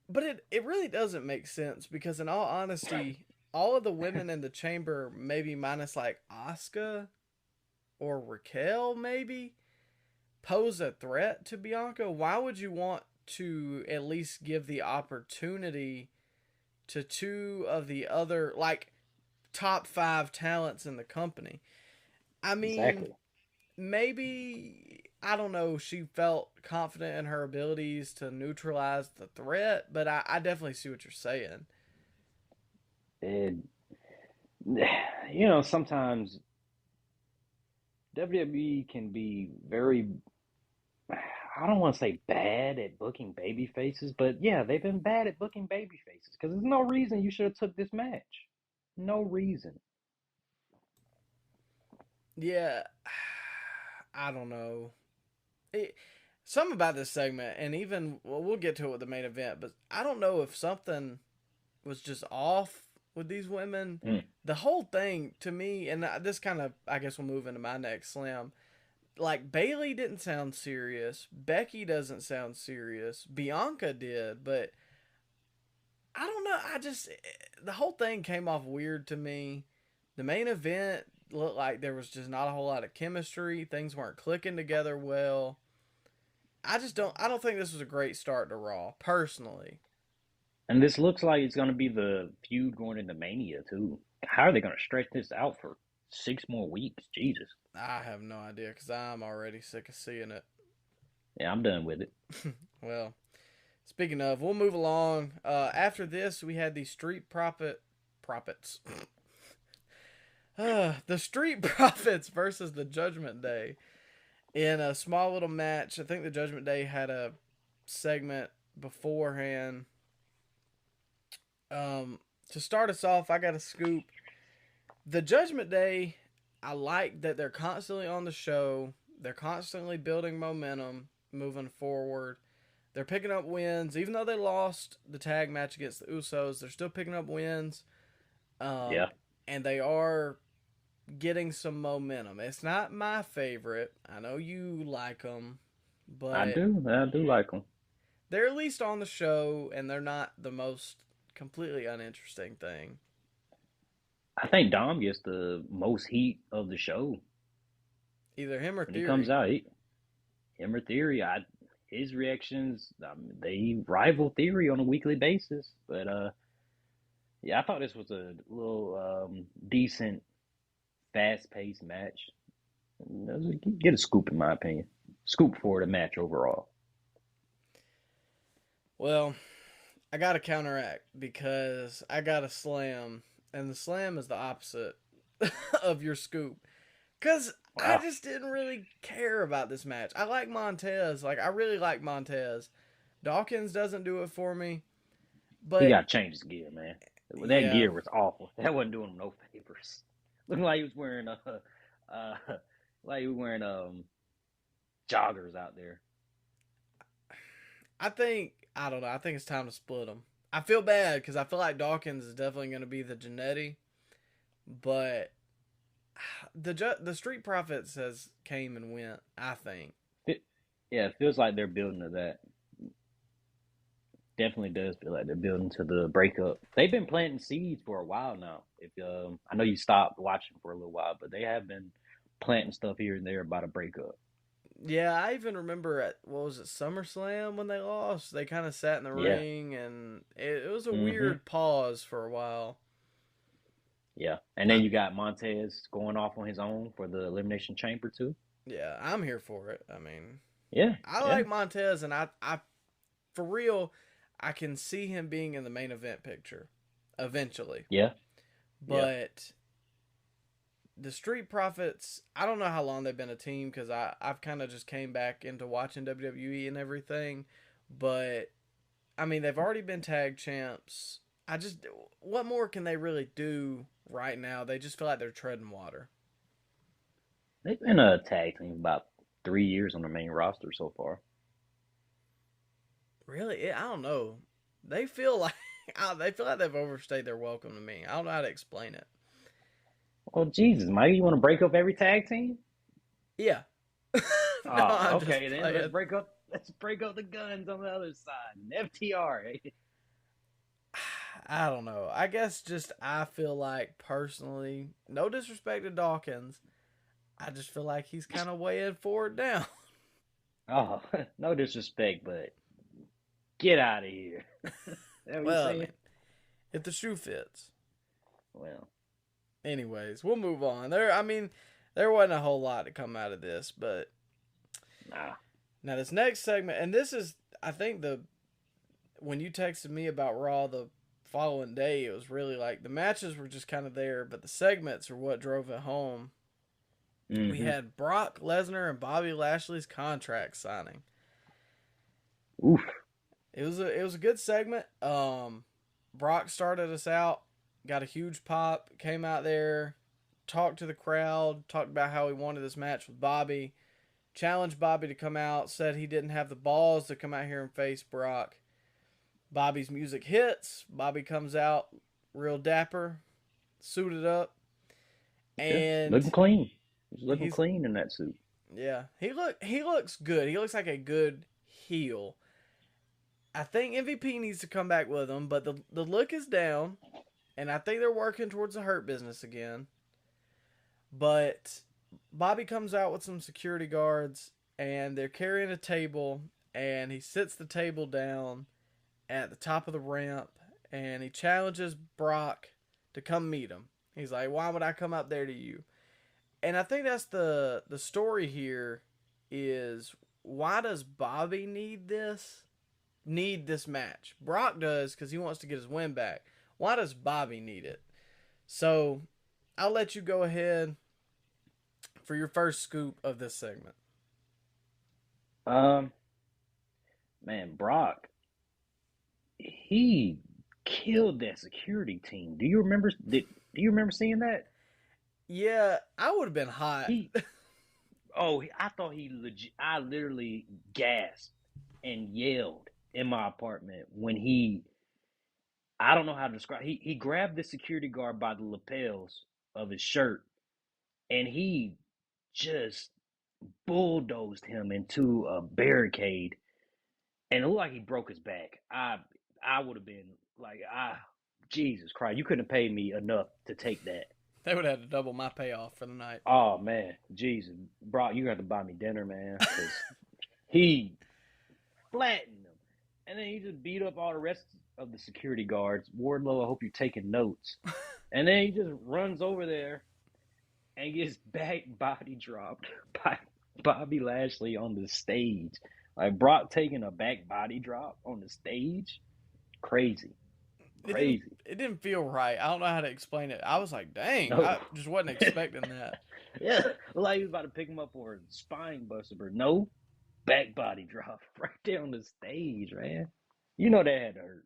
But it really doesn't make sense because, in all honesty, all of the women in the chamber, maybe minus like Asuka or Raquel, maybe, pose a threat to Bianca. Why would you want to at least give the opportunity to two of the other like top 5 talents in the company? I mean, exactly. Maybe, I don't know, she felt confident in her abilities to neutralize the threat, but I definitely see what you're saying. And sometimes WWE can be very, I don't want to say bad at booking baby faces, but yeah, they've been bad at booking baby faces because there's no reason you should have took this match. No reason. Yeah, I don't know. Something about this segment, and even, well, we'll get to it with the main event, but I don't know if something was just off with these women. The whole thing, to me, and this kind of, I guess we'll move into my next slam. Like, Bailey didn't sound serious. Becky doesn't sound serious. Bianca did, but I don't know. The whole thing came off weird to me. The main event looked like there was just not a whole lot of chemistry. Things weren't clicking together well. I don't think this was a great start to Raw, personally. And this looks like it's going to be the feud going into Mania, too. How are they going to stretch this out for 6 more weeks? Jesus. I have no idea, because I'm already sick of seeing it. Yeah, I'm done with it. Well, speaking of, we'll move along. After this, we had the Street Profits. The Street Profits versus the Judgment Day in a small little match. I think the Judgment Day had a segment beforehand. To start us off, I got a scoop. The Judgment Day, I like that they're constantly on the show. They're constantly building momentum, moving forward. they're picking up wins. Even though they lost the tag match against the Usos, they're still picking up wins. Yeah. And they are getting some momentum. It's not my favorite. I know you like them, but I do like them. they're at least on the show, and they're not the most completely uninteresting thing. I think Dom gets the most heat of the show. Either him or when Theory. he comes out. Him or Theory, his reactions, they rival Theory on a weekly basis. But yeah, I thought this was a little decent, fast-paced match. Get a scoop, in my opinion. Scoop for the match overall. Well, I got to counteract because I got a slam, and the slam is the opposite of your scoop. Because I just didn't really care about this match. I like Montez. I really like Montez. Dawkins doesn't do it for me. But he got to change his gear, man. That gear was awful. That wasn't doing him no favors. Looking like he was wearing joggers out there. I don't know. I think it's time to split them. I feel bad because I feel like Dawkins is definitely going to be the Jannetty, but the Street Profits has came and went. I think. It feels like they're building to that. Definitely does feel like they're building to the breakup. They've been planting seeds for a while now. If I know you stopped watching for a little while, but they have been planting stuff here and there about a breakup. Yeah, I even remember at SummerSlam when they lost. They kind of sat in the ring, and it was a weird pause for a while. Yeah, and then you got Montez going off on his own for the Elimination Chamber too. Yeah, I'm here for it. I mean, I like Montez, and I for real, I can see him being in the main event picture eventually. Yeah, but the Street Profits, I don't know how long they've been a team because I've kind of just came back into watching WWE and everything. But, I mean, they've already been tag champs. What more can they really do right now? They just feel like they're treading water. They've been a tag team about 3 years on the main roster so far. Really? I don't know. They feel like they've overstayed their welcome to me. I don't know how to explain it. Well, Jesus, Mike, you want to break up every tag team? Yeah. Okay, then let's break up the guns on the other side. FTR. I don't know. I guess I feel like personally, no disrespect to Dawkins, I just feel like he's kind of weighing forward down. Oh, no disrespect, but get out of here. Well, I mean, if the shoe fits. Well. Anyways, we'll move on. There wasn't a whole lot to come out of this, but now this next segment, and this is, I think when you texted me about Raw the following day, it was really like the matches were just kind of there, but the segments are what drove it home. Mm-hmm. We had Brock Lesnar and Bobby Lashley's contract signing. Oof. It was a good segment. Brock started us out. Got a huge pop, came out there, talked to the crowd, talked about how he wanted this match with Bobby, challenged Bobby to come out, said he didn't have the balls to come out here and face Brock. Bobby's music hits. Bobby comes out real dapper, suited up, and looking clean. He's looking clean in that suit. Yeah, he looks good. He looks like a good heel. I think MVP needs to come back with him, but the look is down. And I think they're working towards the Hurt Business again. But Bobby comes out with some security guards, and they're carrying a table, and he sits the table down at the top of the ramp, and he challenges Brock to come meet him. He's like, why would I come up there to you? And I think that's the story here is, why does Bobby need this match? Brock does because he wants to get his win back. Why does Bobby need it? So, I'll let you go ahead for your first scoop of this segment. Man, Brock, he killed that security team. Do you remember seeing that? Yeah, I would have been hot. I thought I literally gasped. and yelled in my apartment when I don't know how to describe. He grabbed the security guard by the lapels of his shirt and he just bulldozed him into a barricade, and it looked like he broke his back. I would have been like, Jesus Christ, you couldn't have paid me enough to take that. They would have had to double my payoff for the night. Oh man, Jesus, Brock, you got to buy me dinner, man, because he flattened him, and then he just beat up all the rest of the security guards. Wardlow, I hope you're taking notes. And then he just runs over there and gets back body dropped by Bobby Lashley on the stage. Like Brock taking a back body drop on the stage, crazy. It didn't feel right. I don't know how to explain it. I was like, dang, No. I just wasn't expecting that. Yeah, like he was about to pick him up for a spine buster, but no, back body drop right there on the stage, man. You know that had to hurt.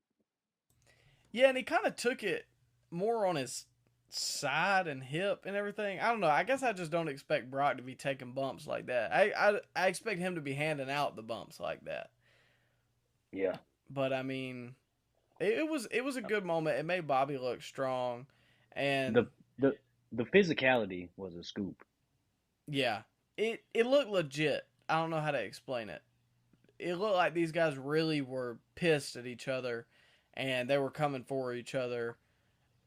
Yeah, and he kind of took it more on his side and hip and everything. I don't know. I guess I just don't expect Brock to be taking bumps like that. I expect him to be handing out the bumps like that. Yeah. But I mean, it was a good moment. It made Bobby look strong, and the physicality was a scoop. yeah, it looked legit. I don't know how to explain it. It looked like these guys really were pissed at each other, and they were coming for each other.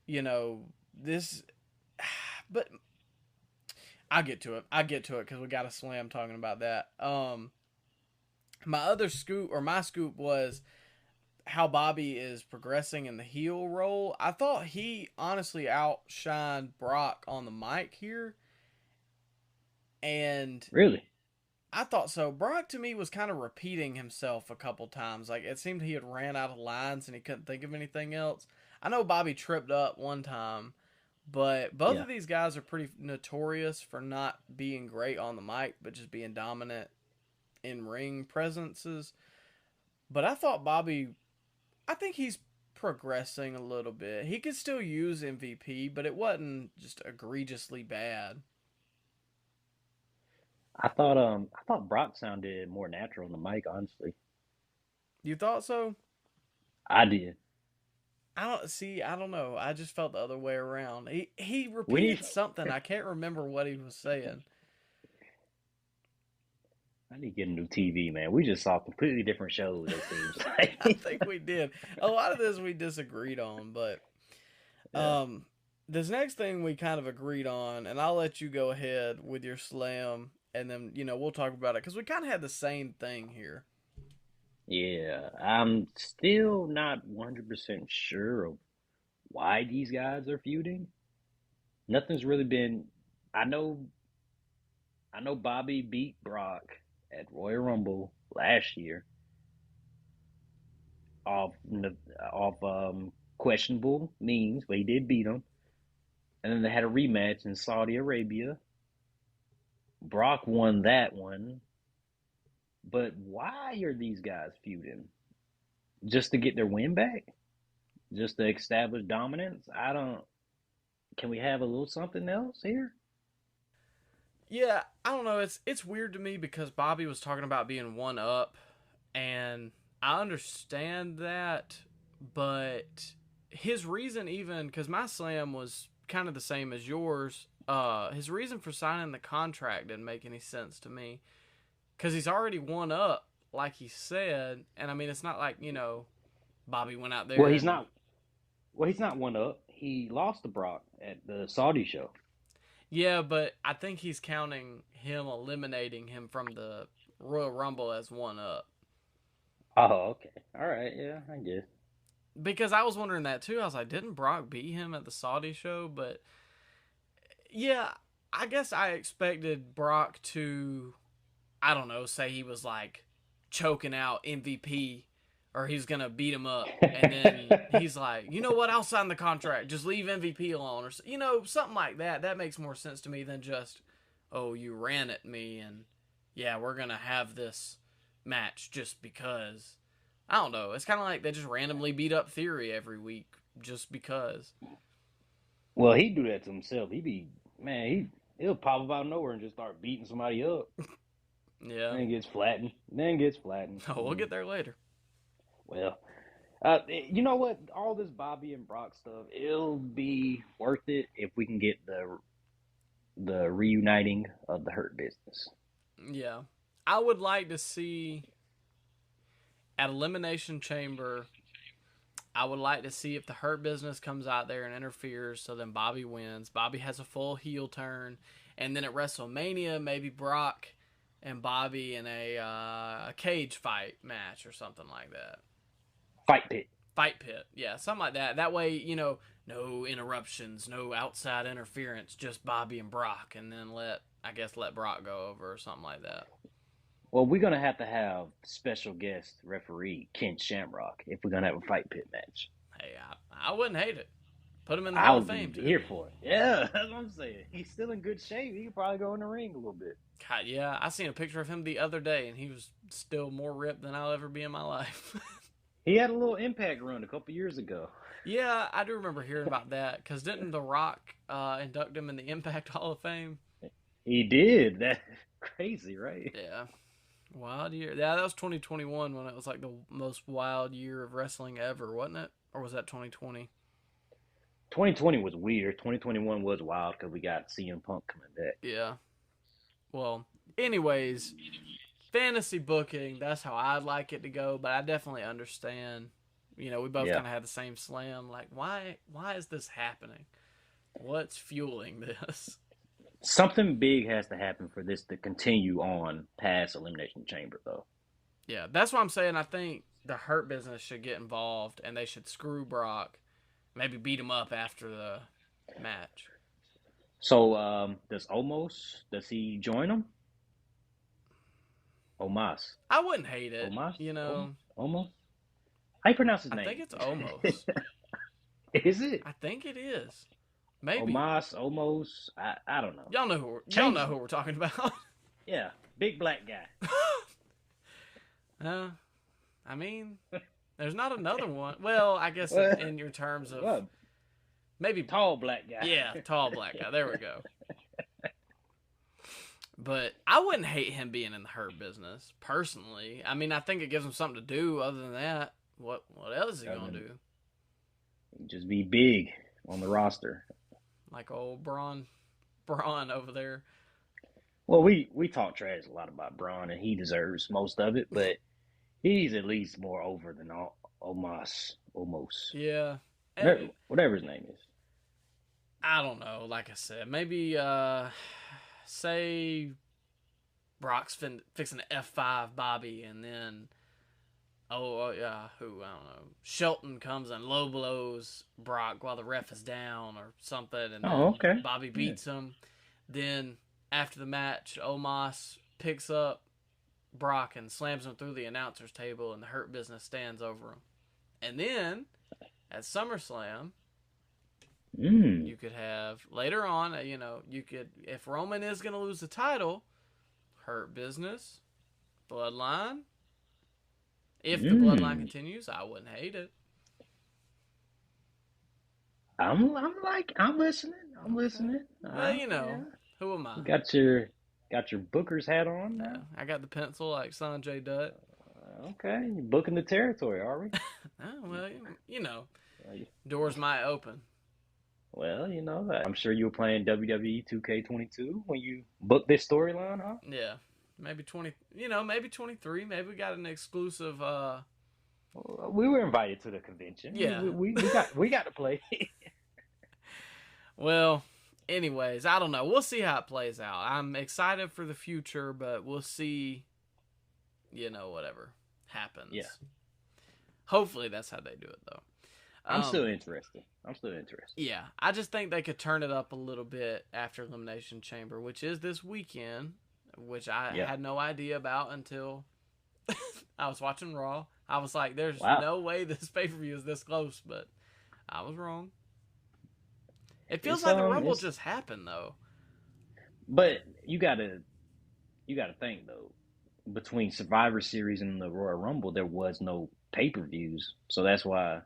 You know, this, but I'll get to it. Because we got a slam talking about that. My scoop was how Bobby is progressing in the heel role. I thought he honestly outshined Brock on the mic here. And Really? I thought so. Brock to me was kind of repeating himself a couple times. Like it seemed he had ran out of lines and he couldn't think of anything else. I know Bobby tripped up one time, but both of these guys are pretty notorious for not being great on the mic, but just being dominant in ring presences. But I thought I think he's progressing a little bit. He could still use MVP, but it wasn't just egregiously bad. I thought Brock sounded more natural on the mic, honestly. You thought so? I did. I don't know. I just felt the other way around. He We repeated need something. I can't remember what he was saying. I need to get a new TV, man. We just saw completely different shows, it seems like. I think we did. A lot of this we disagreed on, but Yeah. this next thing we kind of agreed on, and I'll let you go ahead with your slam, and then we'll talk about it because we kind of had the same thing here. Yeah, I'm still not 100% sure of why these guys are feuding. Nothing's really been. I know. I know Bobby beat Brock at Royal Rumble last year off questionable means, but he did beat him. And then they had a rematch in Saudi Arabia. Brock won that one. But why are these guys feuding? Just to get their win back? Just to establish dominance? I don't. Can we have a little something else here? Yeah, I don't know. It's weird to me because Bobby was talking about being one up, and I understand that, but his reason, even because my slam was kind of the same as yours, his reason for signing the contract didn't make any sense to me because he's already one up, like he said, and I mean it's not like Bobby went out there. Well, he's not. Well, he's not one up. He lost to Brock at the Saudi show. Yeah, but I think he's counting him eliminating him from the Royal Rumble as one up. Oh, okay. All right. Yeah, I guess. Because I was wondering that too. I was like, didn't Brock beat him at the Saudi show? But yeah, I guess I expected Brock to, I don't know, say he was like choking out MVP or he's going to beat him up. And then he's like, you know what? I'll sign the contract. Just leave MVP alone. Or, something like that. That makes more sense to me than just, oh, you ran at me and yeah, we're going to have this match just because. I don't know. It's kind of like they just randomly beat up Theory every week just because. Well, he'd do that to himself. He'll pop up out of nowhere and just start beating somebody up. Yeah. Then gets flattened. Then gets flattened. Oh, we'll get there later. Well, you know what? All this Bobby and Brock stuff, it'll be worth it if we can get the reuniting of the Hurt Business. Yeah. I would like to see at Elimination Chamber, I would like to see if the Hurt Business comes out there and interferes, so then Bobby wins. Bobby has a full heel turn, and then at WrestleMania, maybe Brock and Bobby in a cage fight match or something like that. Fight pit. Fight pit, yeah, something like that. That way, no interruptions, no outside interference, just Bobby and Brock, and then let Brock go over or something like that. Well, we're going to have special guest referee Ken Shamrock if we're going to have a fight pit match. Hey, I wouldn't hate it. Put him in the Hall of Fame, too. Here for it. Yeah, that's what I'm saying. He's still in good shape. He could probably go in the ring a little bit. God, yeah, I seen a picture of him the other day, and he was still more ripped than I'll ever be in my life. He had a little Impact run a couple years ago. Yeah, I do remember hearing about that, because didn't The Rock induct him in the Impact Hall of Fame? He did. That's crazy, right? Yeah. Wild year. Yeah, that was 2021 when it was like the most wild year of wrestling ever, wasn't it? Or was that 2020? 2020 was weird. 2021 was wild because we got CM Punk coming back. Yeah. Well, anyways, fantasy booking, that's how I'd like it to go, but I definitely understand. We both kind of had the same slam. Like, why is this happening? What's fueling this? Something big has to happen for this to continue on past Elimination Chamber, though. Yeah, that's what I'm saying. I think the Hurt Business should get involved, and they should screw Brock, maybe beat him up after the match. So, does he join them? Omos. I wouldn't hate it. Omos? Omos? How you pronounce his name? I think it's Omos. Is it? I think it is. Maybe. Omos. I don't know. Y'all know who we're talking about. Yeah, big black guy. I mean, there's not another one. Well, I guess in your terms of maybe tall black guy. Yeah, tall black guy. There we go. But I wouldn't hate him being in the Hurt Business personally. I mean, I think it gives him something to do. Other than that, what else is he gonna do? Just be big on the roster, like old Braun over there. Well, we talk trash a lot about Braun, and he deserves most of it, but he's at least more over than Omos. Yeah. Whatever his name is. I don't know. Like I said, maybe say Brock's fixing to F5 Bobby, and then I don't know. Shelton comes and low blows Brock while the ref is down or something, and then Bobby beats him. Then after the match, Omos picks up Brock and slams him through the announcer's table, and the Hurt Business stands over him. And then at SummerSlam, you could have later on, if Roman is going to lose the title, Hurt Business, Bloodline. If the Bloodline continues, I wouldn't hate it. I'm listening. Well, who am I? You got your Booker's hat on now. Yeah, I got the pencil like Sanjay Dutt. Okay, you're booking the territory, are we? Doors might open. Well, I'm sure you were playing WWE 2K22 when you booked this storyline, huh? Yeah. Maybe 20, maybe 23. Maybe we got an exclusive. We were invited to the convention. Yeah, we got to play. Well, anyways, I don't know. We'll see how it plays out. I'm excited for the future, but we'll see. Whatever happens. Yeah. Hopefully, that's how they do it, though. I'm still interested. Yeah, I just think they could turn it up a little bit after Elimination Chamber, which is this weekend. Which I had no idea about until I was watching Raw. I was like, there's no way this pay-per-view is this close, but I was wrong. It feels like the Rumble just happened, though. But you gotta think, though, between Survivor Series and the Royal Rumble, there was no pay-per-views. So that's why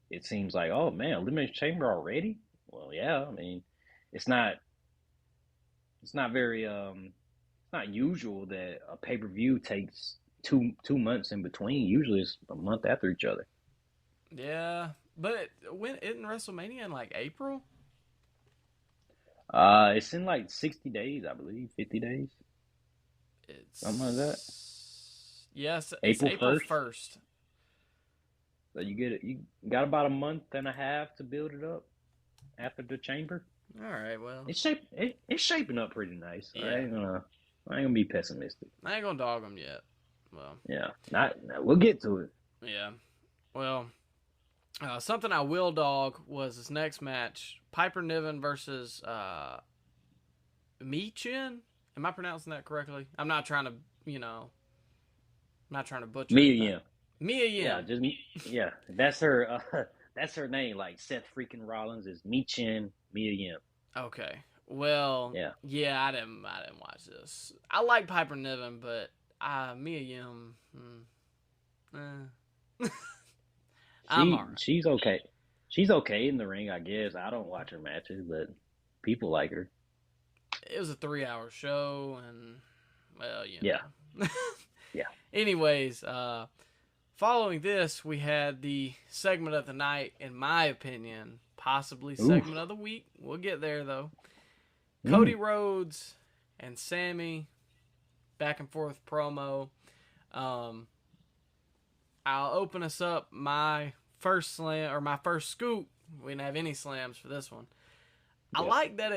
it seems like, oh, man, Elimination Chamber already? Well, yeah, I mean, it's not very not usual that a pay-per-view takes two months in between. Usually it's a month after each other. Yeah, but when isn't WrestleMania in like April? It's in like 60 days, I believe, 50 days, something like that. Yes, it's April April 1st. 1st. So you get it. You got about a month and a half to build it up after the chamber. All right, well, It's shaping up pretty nice. yeah, I ain't gonna be pessimistic. I ain't gonna dog them yet. Well, Yeah, not we'll get to it. yeah, well, something I will dog was this next match: Piper Niven versus Michin. Am I pronouncing that correctly? I'm not trying to, I'm not trying to butcher Mia anything. Yim. Mia Yeah, Yim. just me. Yeah, that's her. That's her name. Like Seth freaking Rollins is Michin Mia Yim. Okay. Well, Yeah, yeah, I didn't watch this. I like Piper Niven, but Mia Yim, I'm alright. she's okay. She's okay in the ring, I guess. I don't watch her matches, but people like her. It was a 3-hour show, and well, Yeah, yeah. Anyways, following this, we had the segment of the night, in my opinion, possibly segment of the week. We'll get there though. Cody Rhodes and Sami, back and forth promo. I'll open us up my first slam, or my first scoop. We didn't have any slams for this one. I like that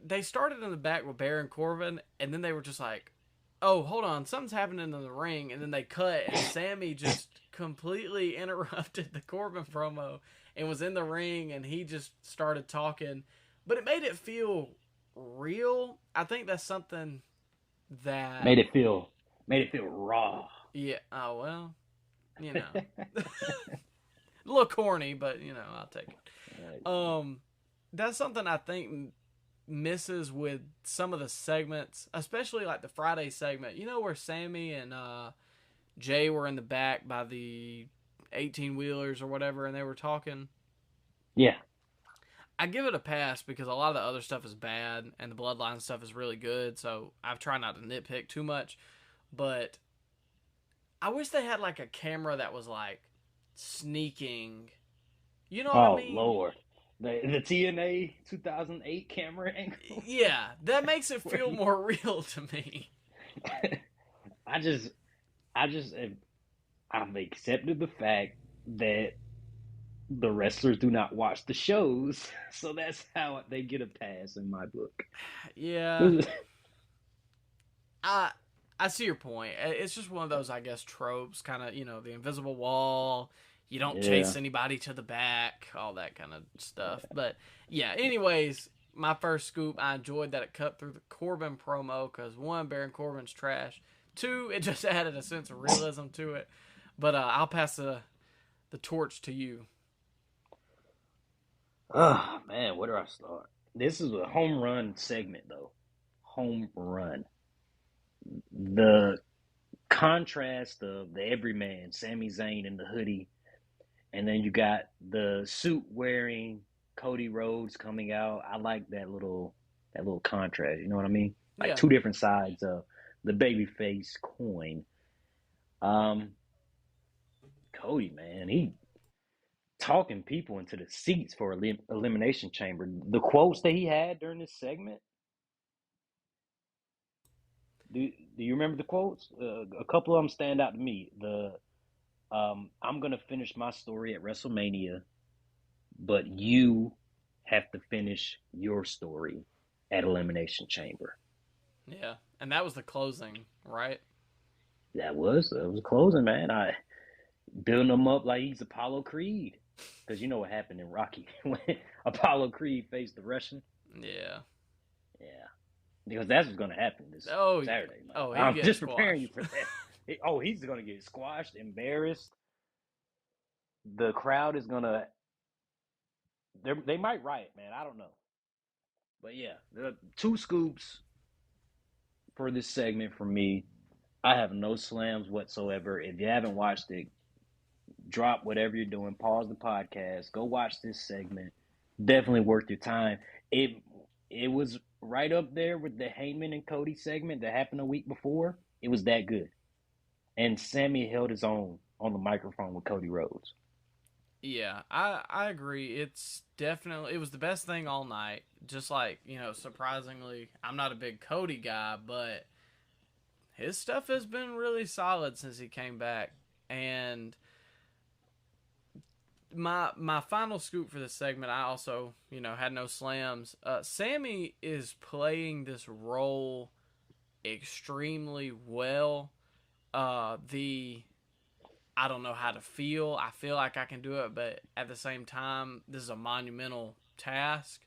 they started in the back with Baron Corbin, and then they were just like, oh, hold on, something's happening in the ring, and then they cut, and Sami just completely interrupted the Corbin promo and was in the ring, and he just started talking, but it made it feel real. I think that's something that Made it feel raw. yeah. Oh well, a little corny, but I'll take it. That's something I think misses with some of the segments, especially like the Friday segment. Where Sami and Jay were in the back by the 18-wheelers or whatever, and they were talking. Yeah. I give it a pass because a lot of the other stuff is bad and the Bloodline stuff is really good, so I've tried not to nitpick too much. But I wish they had like a camera that was like sneaking. You know what I mean? Oh Lord, the TNA 2008 camera angle. Yeah, that makes it feel more real to me. I've accepted the fact that the wrestlers do not watch the shows, so that's how they get a pass in my book. Yeah. I see your point. It's just one of those, I guess, tropes, kind of, the invisible wall, you don't chase anybody to the back, all that kind of stuff. But, yeah, anyways, my first scoop, I enjoyed that it cut through the Corbin promo, because, one, Baron Corbin's trash. Two, it just added a sense of realism to it. But I'll pass the torch to you. Oh, man, where do I start? This is a home run segment, though. Home run. The contrast of the everyman, Sami Zayn in the hoodie, and then you got the suit wearing Cody Rhodes coming out. I like that little contrast. You know what I mean? Like two different sides of the babyface coin. Cody, man, he talking people into the seats for Elimination Chamber. The quotes that he had during this segment. Do you remember the quotes? A couple of them stand out to me. I'm gonna finish my story at WrestleMania, but you have to finish your story at Elimination Chamber. Yeah, and that was the closing, right? That was closing, man. I building him up like he's Apollo Creed, because you know what happened in Rocky when Apollo Creed faced the Russian. Yeah. Because that's what's going to happen this Saturday. Man. Oh, I'm just preparing you for that. He's going to get squashed, embarrassed. The crowd is going to... They might riot, man. I don't know. But yeah, there are 2 scoops for this segment from me. I have no slams whatsoever. If you haven't watched it, drop whatever you're doing. Pause the podcast. Go watch this segment. Definitely worth your time. It was right up there with the Heyman and Cody segment that happened a week before. It was that good. And Sami held his own on the microphone with Cody Rhodes. Yeah, I agree. It was the best thing all night. Just like, surprisingly, I'm not a big Cody guy, but his stuff has been really solid since he came back. And my final scoop for this segment, I also, had no slams. Sami is playing this role extremely well. I don't know how to feel. I feel like I can do it, but at the same time, this is a monumental task.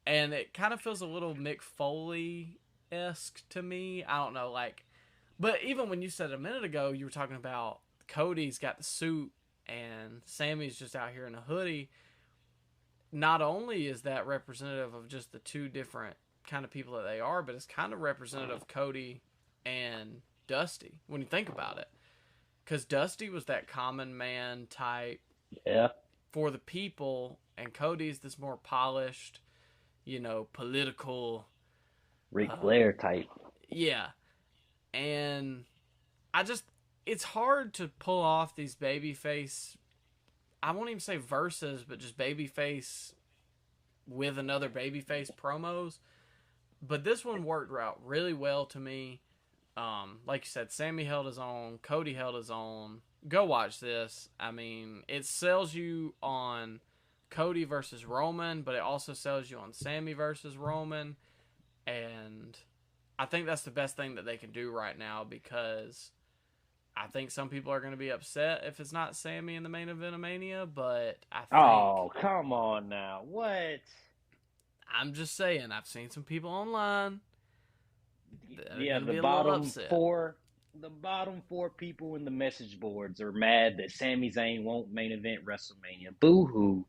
And it kind of feels a little Mick Foley-esque to me. I don't know, but even when you said a minute ago, you were talking about Cody's got the suit and Sami's just out here in a hoodie. Not only is that representative of just the two different kind of people that they are, but it's kind of representative of Cody and Dusty when you think about it. Because Dusty was that common man type for the people, and Cody's this more polished, political Ric Flair type. Yeah. And it's hard to pull off these babyface, I won't even say verses, but just babyface with another babyface promos. But this one worked out really well to me. Like you said, Sami held his own, Cody held his own. Go watch this. I mean, it sells you on Cody versus Roman, but it also sells you on Sami versus Roman. And I think that's the best thing that they can do right now, because I think some people are going to be upset if it's not Sami in the main event of Mania, but I think... Oh, come on now. What? I'm just saying, I've seen some people online. Yeah, the bottom four people in the message boards are mad that Sami Zayn won't main event WrestleMania. Boo-hoo.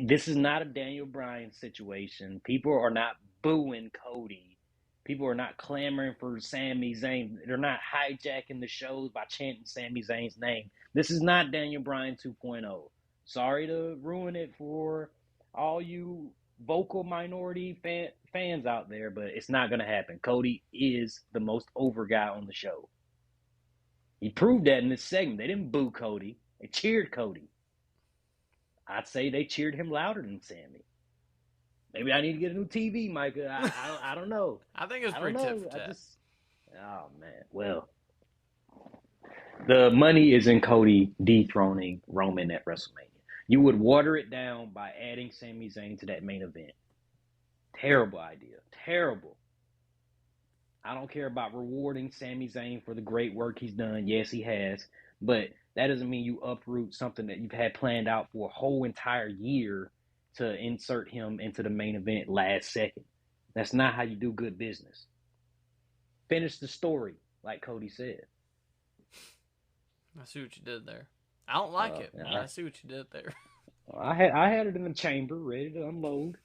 This is not a Daniel Bryan situation. People are not booing Cody. People are not clamoring for Sami Zayn. They're not hijacking the shows by chanting Sami Zayn's name. This is not Daniel Bryan 2.0. Sorry to ruin it for all you vocal minority fans out there, but it's not going to happen. Cody is the most over guy on the show. He proved that in this segment. They didn't boo Cody. They cheered Cody. I'd say they cheered him louder than Sami. Maybe I need to get a new TV, Micah. I don't know. I think it was pretty tit for tat. Oh, man. Well, the money is in Cody dethroning Roman at WrestleMania. You would water it down by adding Sami Zayn to that main event. Terrible idea. Terrible. I don't care about rewarding Sami Zayn for the great work he's done. Yes, he has. But that doesn't mean you uproot something that you've had planned out for a whole entire year to insert him into the main event last second. That's not how you do good business. Finish the story, like Cody said. I see what you did there. I don't like it, but I see what you did there. I had it in the chamber, ready to unload.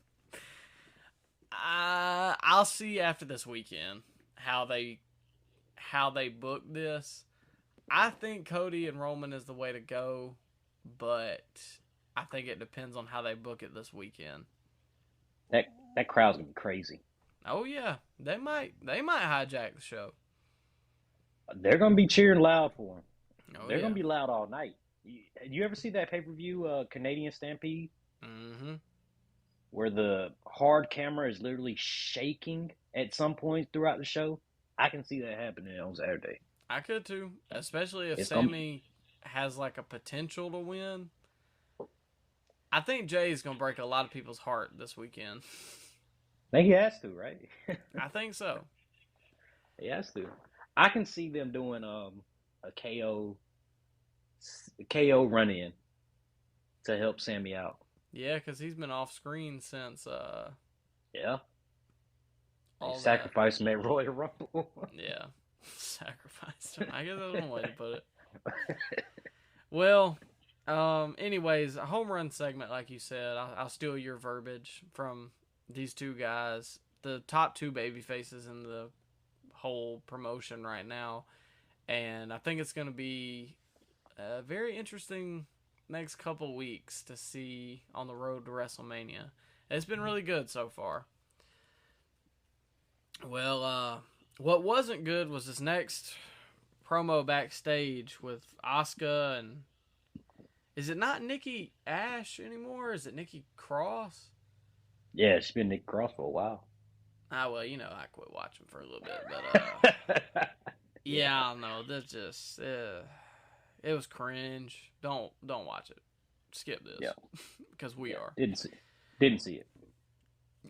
I'll see after this weekend how they book this. I think Cody and Roman is the way to go, but I think it depends on how they book it this weekend. That crowd's gonna be crazy. Oh yeah, they might hijack the show. They're gonna be cheering loud for him. They're yeah. gonna be loud all night. You ever see that pay-per-view Canadian Stampede? Mm-hmm. Where the hard camera is literally shaking at some point throughout the show? I can see that happening on Saturday. I could too, especially if Sami has like a potential to win. I think Jay's gonna break a lot of people's heart this weekend. I think he has to, right? I think so. He has to. I can see them doing a KO run-in to help Sami out. Yeah, because he's been off screen since He sacrificed him at Royal Rumble. Yeah. Sacrificed him. I guess that's one way to put it. Well, anyways, a home run segment, like you said. I'll steal your verbiage from these two guys. The top two baby faces in the whole promotion right now. And I think it's going to be a very interesting next couple weeks to see on the road to WrestleMania. It's been really good so far. Well, what wasn't good was this next promo backstage with Asuka and is it not Nikki Ash anymore? Is it Nikki Cross? Yeah, she's been Nick Cross for a while. Ah, well, I quit watching for a little bit, but Yeah, yeah, I don't know. That's just it was cringe. Don't watch it. Skip this yeah, because we yeah. are. Didn't see it.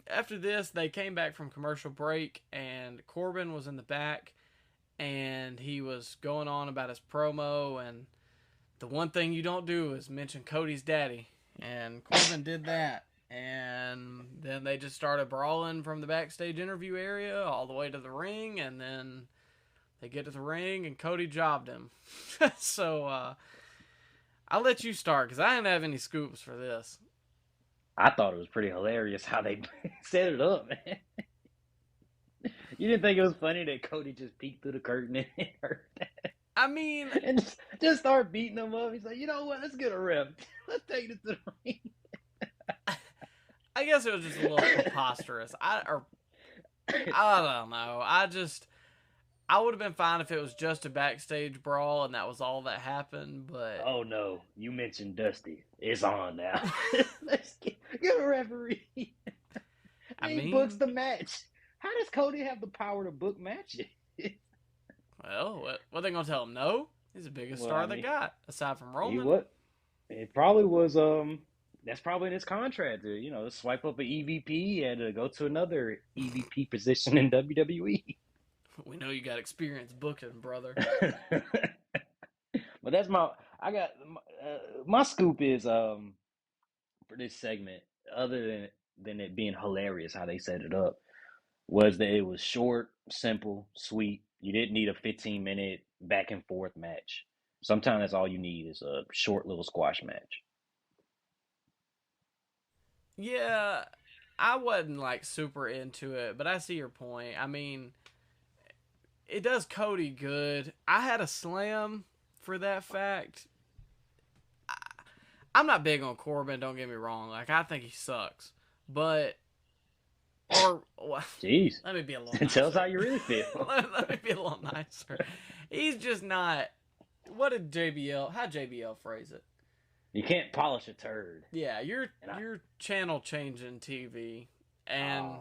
After this, they came back from commercial break, and Corbin was in the back, and he was going on about his promo, and the one thing you don't do is mention Cody's daddy, and Corbin did that, and then they just started brawling from the backstage interview area all the way to the ring, and then they get to the ring, and Cody jobbed him. So I'll let you start, because I didn't have any scoops for this. I thought it was pretty hilarious how they set it up, man. You didn't think it was funny that Cody just peeked through the curtain and heard that? I mean, And just start beating him up. He's like, you know what? Let's get a rep. Let's take this to the ring. I guess it was just a little preposterous. I don't know. I would have been fine if it was just a backstage brawl and that was all that happened, but Oh no, you mentioned Dusty. It's on now. Let's get a referee. He books the match. How does Cody have the power to book matches? Well, what are they gonna tell him? No, he's the biggest star they got aside from Roman. What? It probably was. That's probably in his contract to swipe up an EVP and to go to another EVP position in WWE. We know you got experience booking, brother. But that's my scoop is for this segment, other than it being hilarious how they set it up, was that it was short, simple, sweet. You didn't need a 15-minute back and forth match. Sometimes that's all you need is a short little squash match. Yeah, I wasn't like super into it, but I see your point. I mean, it does Cody good. I had a slam for that fact. I'm not big on Corbin, don't get me wrong. Like, I think he sucks. But, Jeez. Let me be a little nicer. Tell us how you really feel. Let me be a little nicer. He's just not, how'd JBL phrase it? You can't polish a turd. Yeah, you're channel changing TV. And,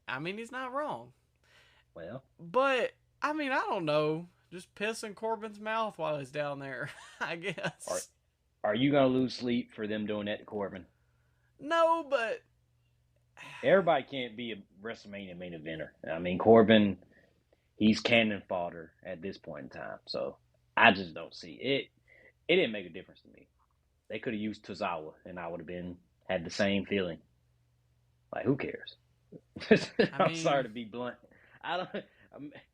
I mean, he's not wrong. Well. But, I mean, I don't know. Just piss in Corbin's mouth while he's down there, I guess. Are you going to lose sleep for them doing that to Corbin? No, but... Everybody can't be a WrestleMania main eventer. I mean, Corbin, he's cannon fodder at this point in time. So, I just don't see it. It didn't make a difference to me. They could have used Tozawa, and I would have had the same feeling. Like, who cares? I'm sorry to be blunt.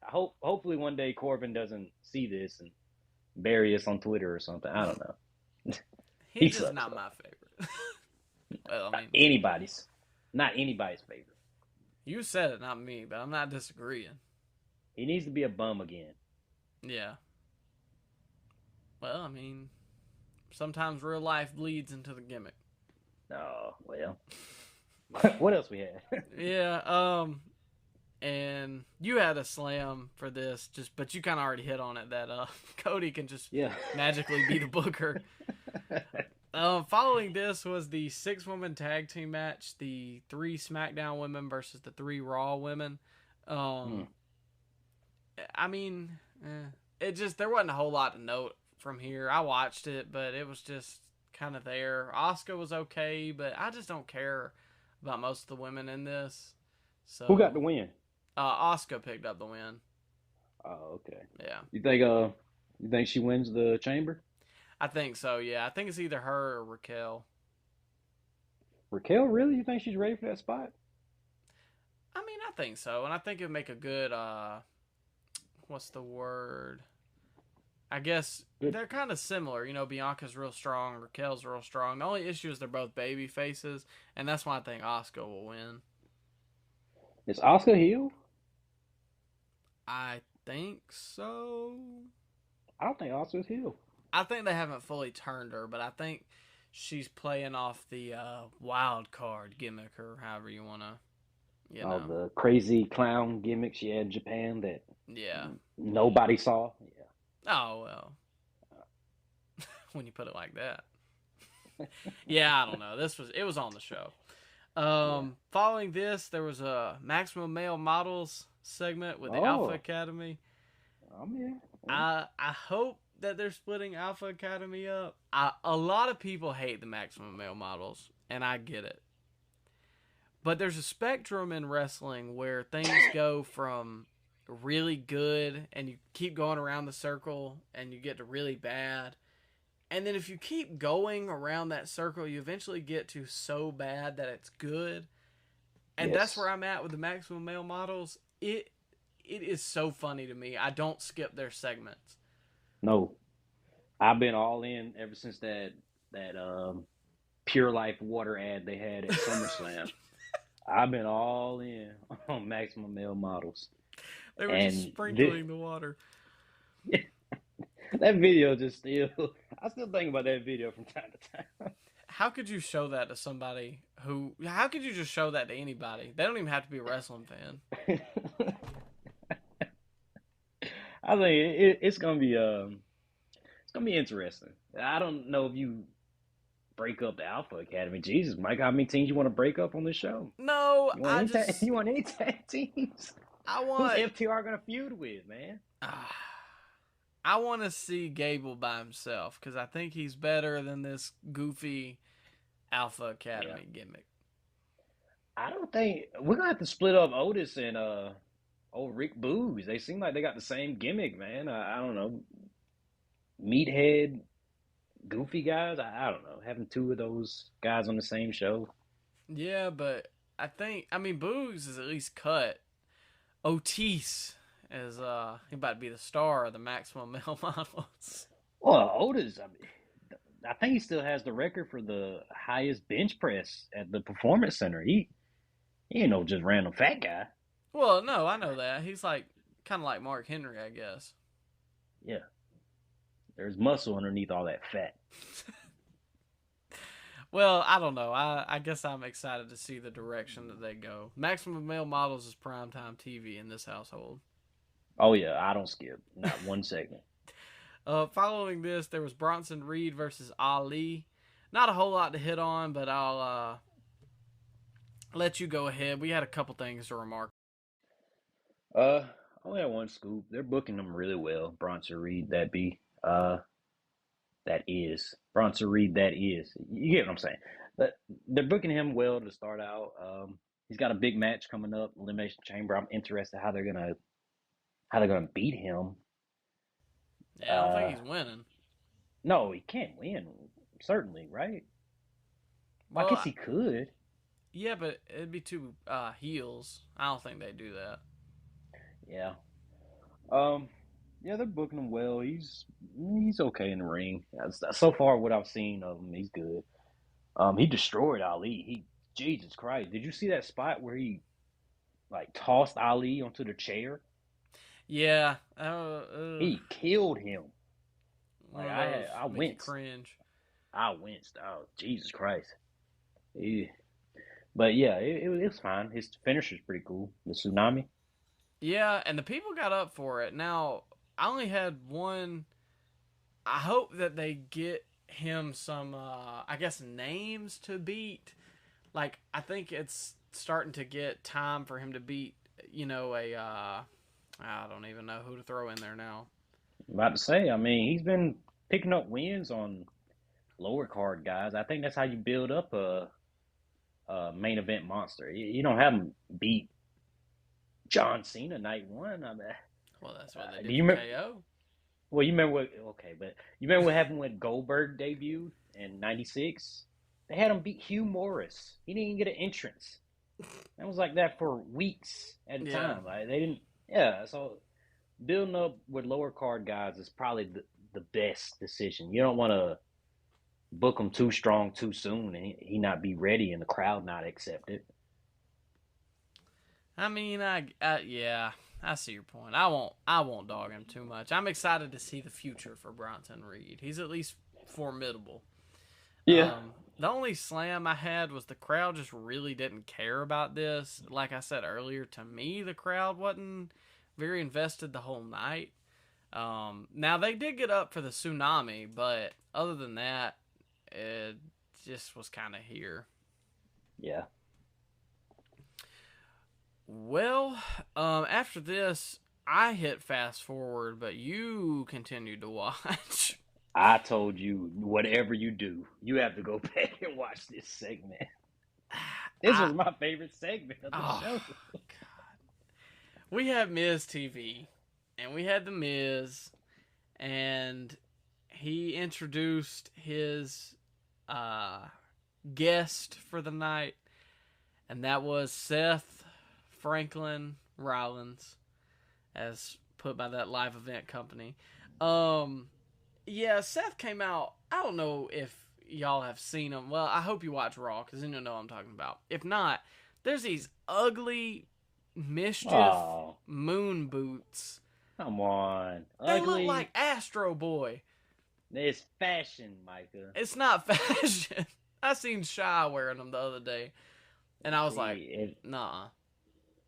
Hopefully one day Corbin doesn't see this and bury us on Twitter or something. I don't know. He's just not my favorite. Well, I mean, not anybody's favorite. You said it, not me, but I'm not disagreeing. He needs to be a bum again. Yeah. Well, I mean, sometimes real life bleeds into the gimmick. Oh, well. What else we had? Yeah, and you had a slam for this, but you kind of already hit on it that Cody can just magically be the booker. Following this was the 6-woman tag team match, the 3 SmackDown women versus the 3 Raw women. I mean, there wasn't a whole lot to note from here. I watched it, but it was just kind of there. Asuka was okay, but I just don't care about most of the women in this. So who got the win? Asuka picked up the win. Oh, okay. Yeah. You think she wins the chamber? I think so, yeah. I think it's either her or Raquel. Raquel, really? You think she's ready for that spot? I mean, I think so. And I think it would make a good, what's the word? I guess they're kind of similar. Bianca's real strong, Raquel's real strong. The only issue is they're both baby faces, and that's why I think Asuka will win. Is Asuka heel? I think so. I don't think Asuka's heel. I think they haven't fully turned her, but I think she's playing off the wild card gimmick, or however you want to You All know. the crazy clown gimmicks she had in Japan that Yeah. nobody saw. Yeah. Oh well. When you put it like that. Yeah, I don't know. It was on the show. Yeah. Following this, there was a Maximum Male Models segment with the Alpha Oh, Academy. I'm here. Yeah. I hope that they're splitting Alpha Academy up. A lot of people hate the Maximum Male Models, and I get it. But there's a spectrum in wrestling where things go from really good and you keep going around the circle and you get to really bad. And then if you keep going around that circle, you eventually get to so bad that it's good. And that's where Yes. I'm at with the Maximum Male Models. It is so funny to me. I don't skip their segments. No. I've been all in ever since that Pure Life water ad they had at SummerSlam. I've been all in on Maximum Male Models. They were just And this, sprinkling the water. that video just still, I still think about that video from time to time. How could you show that to somebody who? How could you just show that to anybody? They don't even have to be a wrestling fan. I think it's gonna be interesting. I don't know if you break up the Alpha Academy. Jesus, Mike, how many teams you want to break up on this show? No, You want you want any tag teams? I Who's want FTR gonna feud with, man? I want to see Gable by himself because I think he's better than this goofy Alpha Academy gimmick. I don't think we're gonna have to split up Otis and old Rick Boogs. They seem like they got the same gimmick, man. I don't know, meathead, goofy guys. I don't know. Having two of those guys on the same show. Yeah, but I mean Boogs is at least cut. Otis is he about to be the star of the Maximum Male Models. Well, Otis, I think he still has the record for the highest bench press at the Performance Center. He ain't no just random fat guy. Well, no, I know that. He's like kind of like Mark Henry, I guess. Yeah, there's muscle underneath all that fat. Well, I don't know. I guess I'm excited to see the direction that they go. Maximum Male Models is primetime TV in this household. Oh yeah, I don't skip not one second. Following this, there was Bronson Reed versus Ali. Not a whole lot to hit on, but I'll let you go ahead. We had a couple things to remark. Uh, I only have one scoop. They're booking them really well. Bronson Reed, that is Bronson Reed. That is, you get what I'm saying. But they're booking him well to start out. He's got a big match coming up, Elimination Chamber. I'm interested how they're gonna beat him. Yeah, I don't think Uh, he's winning. no, he can't win. Certainly, right? Well, I Well, guess he could. yeah, but it'd be two heels. I don't think they do that. Yeah. Um, yeah, they're booking him well. He's okay in the ring. So far, what I've seen of him, he's good. He destroyed Ali. Jesus Christ, did you see that spot where he like tossed Ali onto the chair? Yeah. He killed him. One Like of those I make you winced. cringe. I winced. Oh, Jesus Christ. Yeah. But yeah, it was fine. His finisher's pretty cool. The tsunami. Yeah, and the people got up for it. Now, I only had one. I hope that they get him some, I guess, names to beat. Like, I think it's starting to get time for him to beat, I don't even know who to throw in there now. I'm about to say, I mean, he's been picking up wins on lower card guys. I think that's how you build up a main event monster. You don't have him beat John Cena night one. I mean, Well, that's what they do did you for remember? KO. Well, you remember what? Okay, but you remember what happened when Goldberg debuted in '96? They had him beat Hugh Morris. He didn't even get an entrance. That was like that for weeks at a Yeah. time. Like they didn't. Yeah, so building up with lower card guys is probably the best decision. You don't want to book him too strong too soon and he not be ready and the crowd not accept it. I mean, yeah, I see your point. I won't dog him too much. I'm excited to see the future for Bronson Reed. He's at least formidable. Yeah. The only slam I had was the crowd just really didn't care about this. Like I said earlier, to me, the crowd wasn't very invested the whole night. Now, they did get up for the tsunami, but other than that, it just was kind of here. Yeah. Well, after this, I hit fast forward, but you continued to watch. I told you, whatever you do, you have to go back and watch this segment. This was my favorite segment of the show. God. We had Miz TV, and we had the Miz, and he introduced his guest for the night, and that was Seth Franklin Rollins, as put by that live event company. Yeah, Seth came out. I don't know if y'all have seen him. Well, I hope you watch Raw, because then you'll know what I'm talking about. If not, there's these ugly mischief moon boots. Come on. They look like Astro Boy. It's fashion, Micah. It's not fashion. I seen Shy wearing them the other day, and I was like, nah.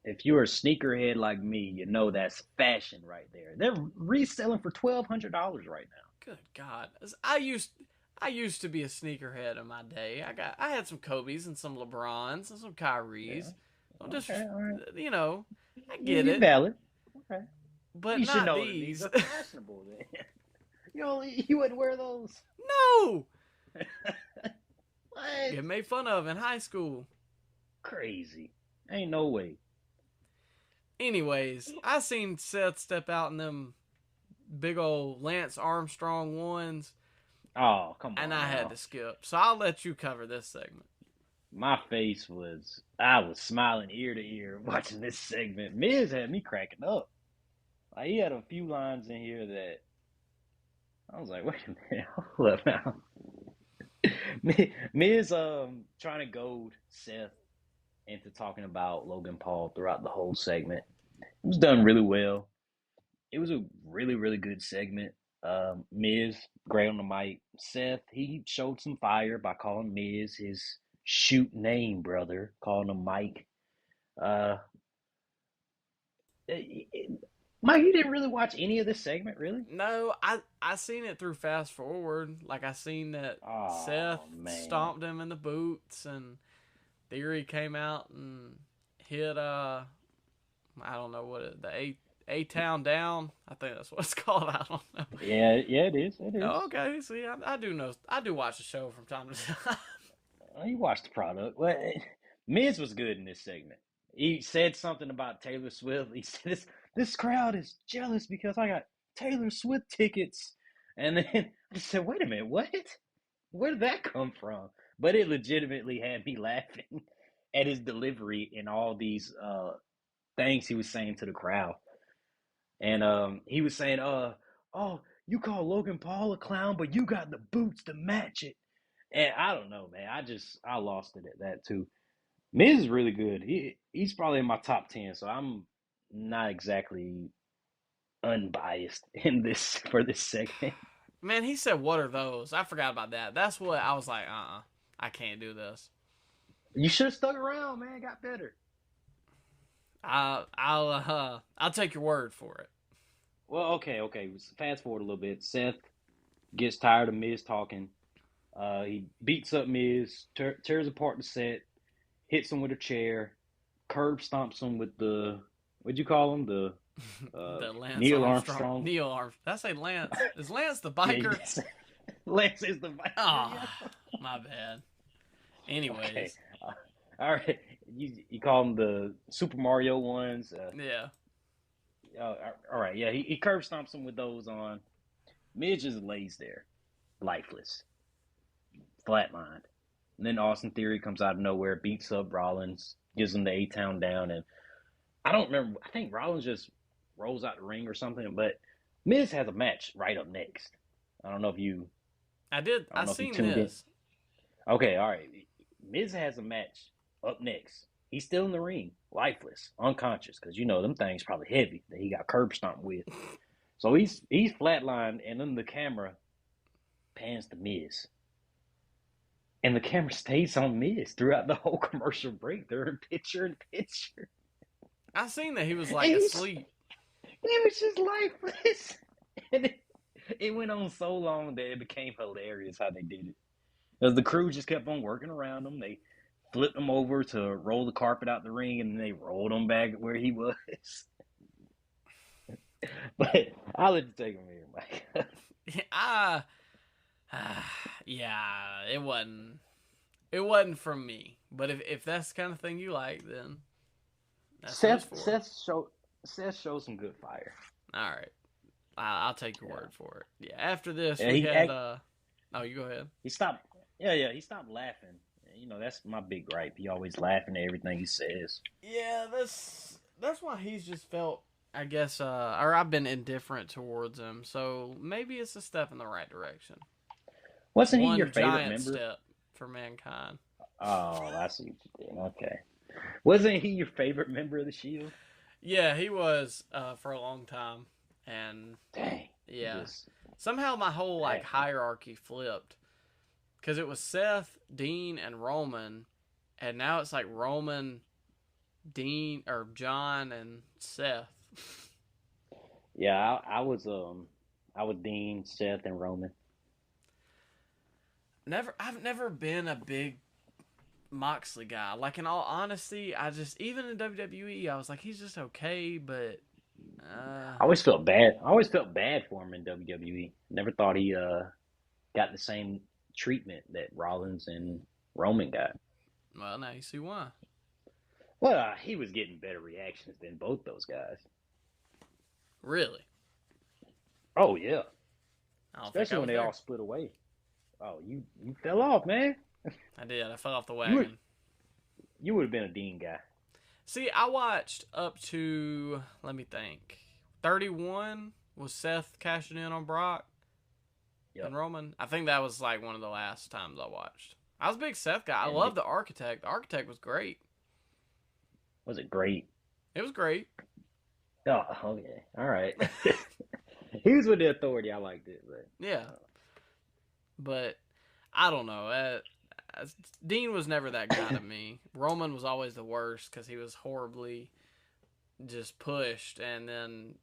If you're a sneakerhead like me, you know that's fashion right there. They're reselling for $1,200 right now. Good God. I used to be a sneakerhead in my day. I had some Kobe's and some LeBrons and some Kyrie's. Yeah. All right. You know, I get it. Valid. Okay. But you not should know these. These are fashionable then. You wouldn't wear those? No! What? Get made fun of in high school. Crazy. Ain't no way. Anyways, I seen Seth step out in them big old Lance Armstrong ones. Oh, come on. And I had to skip. So I'll let you cover this segment. My face I was smiling ear to ear watching this segment. Miz had me cracking up. Like, he had a few lines in here that I was like, wait a minute, hold up now. Miz trying to goad Seth into talking about Logan Paul throughout the whole segment. It was done really well. It was a really, really good segment. Miz, great on the mic. Seth, he showed some fire by calling Miz his shoot name, brother, calling him Mike. Mike, you didn't really watch any of this segment, really? No, I seen it through fast forward. Like, I seen that Seth stomped him in the boots, and Theory came out and hit I don't know what the A-Town down. I think that's what it's called. I don't know. Yeah, it is. It is. Oh, okay, see, I do know. I do watch the show from time to time. You watch the product. Well, Miz was good in this segment. He said something about Taylor Swift. He said, this crowd is jealous because I got Taylor Swift tickets. And then I said, wait a minute, what? Where did that come from? But it legitimately had me laughing at his delivery and all these things he was saying to the crowd. And he was saying, oh, you call Logan Paul a clown, but you got the boots to match it. And I don't know, man. I lost it at that too. Miz is really good. He's probably in my top 10, so I'm not exactly unbiased in this for this segment. Man, he said, "What are those?" I forgot about that. That's what I was like. I can't do this. You should have stuck around, man. It got better. I'll take your word for it. Well, okay. Fast forward a little bit. Seth gets tired of Miz talking. He beats up Miz, tears apart the set, hits him with a chair, curb stomps him with the, what'd you call him? The Lance Neil Armstrong. Neil Armstrong. Did I say Lance? Is Lance the biker? Yeah, Lance is the biker. Oh, my bad. Anyways. Okay. All right. You call them the Super Mario ones. Yeah. All right. Yeah, he curb stomps him with those on. Miz just lays there, lifeless, flatlined. And then Austin Theory comes out of nowhere, beats up Rollins, gives him the A-Town down. And I don't remember. I think Rollins just rolls out the ring or something. But Miz has a match right up next. I don't know if you... I seen this. Okay, all right. Miz has a match up next. He's still in the ring, lifeless, unconscious, because them things probably heavy that he got curb stomped with. So he's flatlined, and then the camera pans to Miz. And the camera stays on Miz throughout the whole commercial break. They're in picture. I seen that he was And like asleep. he was just lifeless. And it went on so long that it became hilarious how they did it. Because the crew just kept on working around him. They flipped him over to roll the carpet out the ring, and then they rolled him back where he was. But I'll let you take him here, Mike. Yeah, it wasn't. It wasn't from me. But if that's the kind of thing you like, then that's what it's for. Seth showed some good fire. All right, I'll take your word for it. Yeah. After this, Yeah, we had. Oh, you go ahead. He stopped. Yeah. He stopped laughing. You know, that's my big gripe. He always laughing at everything he says. Yeah, that's why he's just felt. I guess, or I've been indifferent towards him. So maybe it's a step in the right direction. Wasn't he One your favorite giant member? step for mankind. Oh, I see what you did. Okay. Wasn't he your favorite member of the Shield? Yeah, he was for a long time, and Dang. yeah, somehow my whole like hierarchy flipped because it was Seth, Dean, and Roman, and now it's like Roman, Dean, or John, and Seth. Yeah, I was Dean, Seth, and Roman. I've never been a big Moxley guy. Like, in all honesty, even in WWE, I was like, he's just okay, but I always felt bad. I always felt bad for him in WWE. Never thought he got the same treatment that Rollins and Roman got. Well, now you see why. Well, he was getting better reactions than both those guys. Really? Oh yeah. Especially when they all split away. Oh, you fell off, man. I did. I fell off the wagon. You would have been a Dean guy. See, I watched up to, let me think, 31 was Seth cashing in on Brock and Roman. I think that was like one of the last times I watched. I was a big Seth guy. I love the Architect. The Architect was great. Was it great? It was great. Oh, okay. All right. He was with the Authority. I liked it. But yeah. But I don't know. Dean was never that guy to me. Roman was always the worst because he was horribly just pushed and then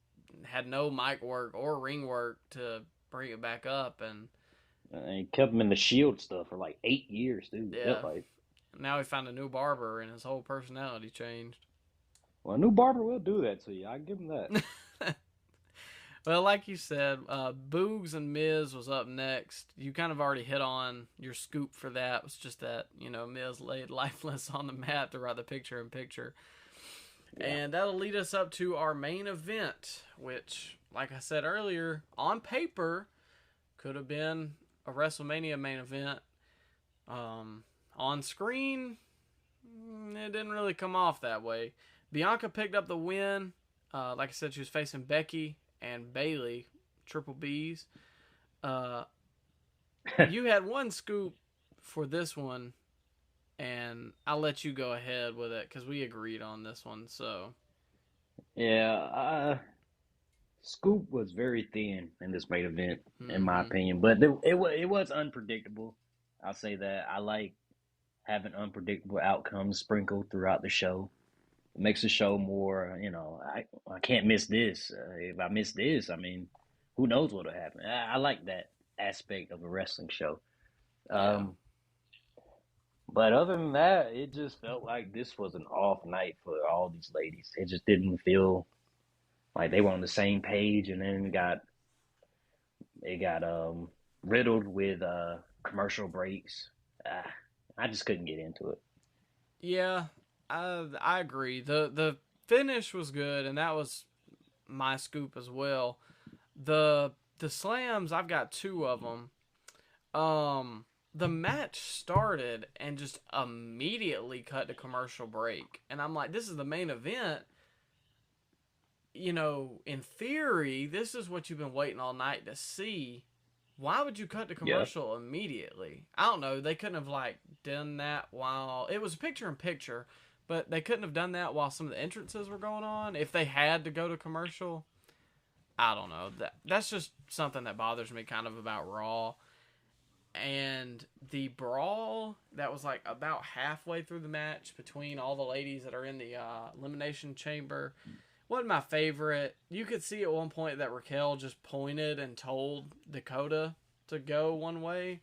had no mic work or ring work to bring it back up. And he kept him in the Shield stuff for like 8 years, dude. Yeah. Now he found a new barber and his whole personality changed. Well, a new barber will do that to you. I give him that. Well, like you said, Boogs and Miz was up next. You kind of already hit on your scoop for that. It was just that, Miz laid lifeless on the mat to write the picture-in-picture. Yeah. And that'll lead us up to our main event, which, like I said earlier, on paper, could have been a WrestleMania main event. On screen, it didn't really come off that way. Bianca picked up the win. Like I said, she was facing Becky and Bayley, triple B's. You had one scoop for this one, and I'll let you go ahead with it because we agreed on this one. So, yeah, scoop was very thin in this main event, in my opinion, but it was unpredictable. I'll say that. I like having unpredictable outcomes sprinkled throughout the show. It makes the show more, I can't miss this. If I miss this, I mean, who knows what'll happen. I like that aspect of a wrestling show. Yeah. But other than that, it just felt like this was an off night for all these ladies. It just didn't feel like they were on the same page, and then it got riddled with commercial breaks. I just couldn't get into it. Yeah. I agree. The finish was good, and that was my scoop as well. The slams, I've got 2 of them. The match started and just immediately cut to commercial break, and I'm like, this is the main event. In theory, this is what you've been waiting all night to see. Why would you cut to commercial immediately? I don't know. They couldn't have done that while it was picture-in-picture. But they couldn't have done that while some of the entrances were going on. If they had to go to commercial, I don't know. That's just something that bothers me kind of about Raw. And the brawl that was like about halfway through the match between all the ladies that are in the Elimination Chamber wasn't my favorite. You could see at one point that Raquel just pointed and told Dakota to go one way.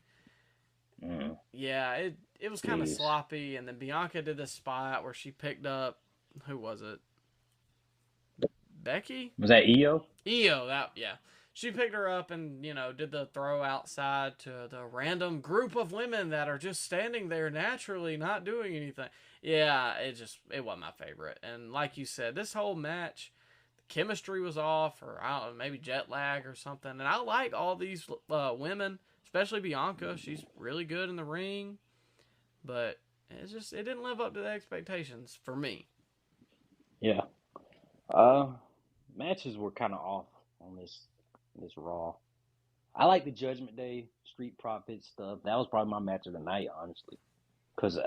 Yeah, it was kind of sloppy. And then Bianca did this spot where she picked up, who was it? Becky? Was that Io? Io, yeah. She picked her up and, did the throw outside to the random group of women that are just standing there naturally, not doing anything. Yeah, it wasn't my favorite. And like you said, this whole match, the chemistry was off, or I don't know, maybe jet lag or something. And I like all these women, especially Bianca. She's really good in the ring. But it didn't live up to the expectations for me. Yeah. Matches were kind of off on this Raw. I like the Judgment Day Street Profits stuff. That was probably my match of the night, honestly, because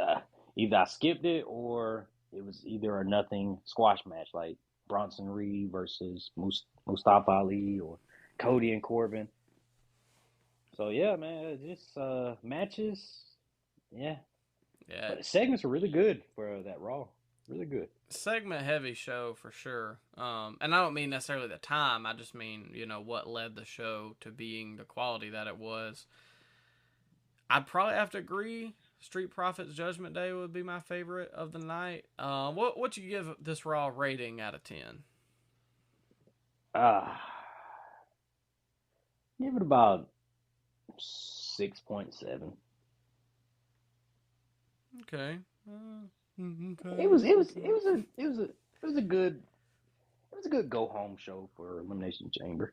either I skipped it or it was either a nothing squash match like Bronson Reed versus Mustafa Ali or Cody and Corbin. So yeah, man, just matches. Yeah. But the segments were really good for that Raw. Really good. Segment heavy show for sure. And I don't mean necessarily the time. I just mean, what led the show to being the quality that it was. I'd probably have to agree. Street Profits Judgment Day would be my favorite of the night. What you give this Raw rating out of 10? Give it about 6.7. Okay. Okay. It was a good go home show for Elimination Chamber.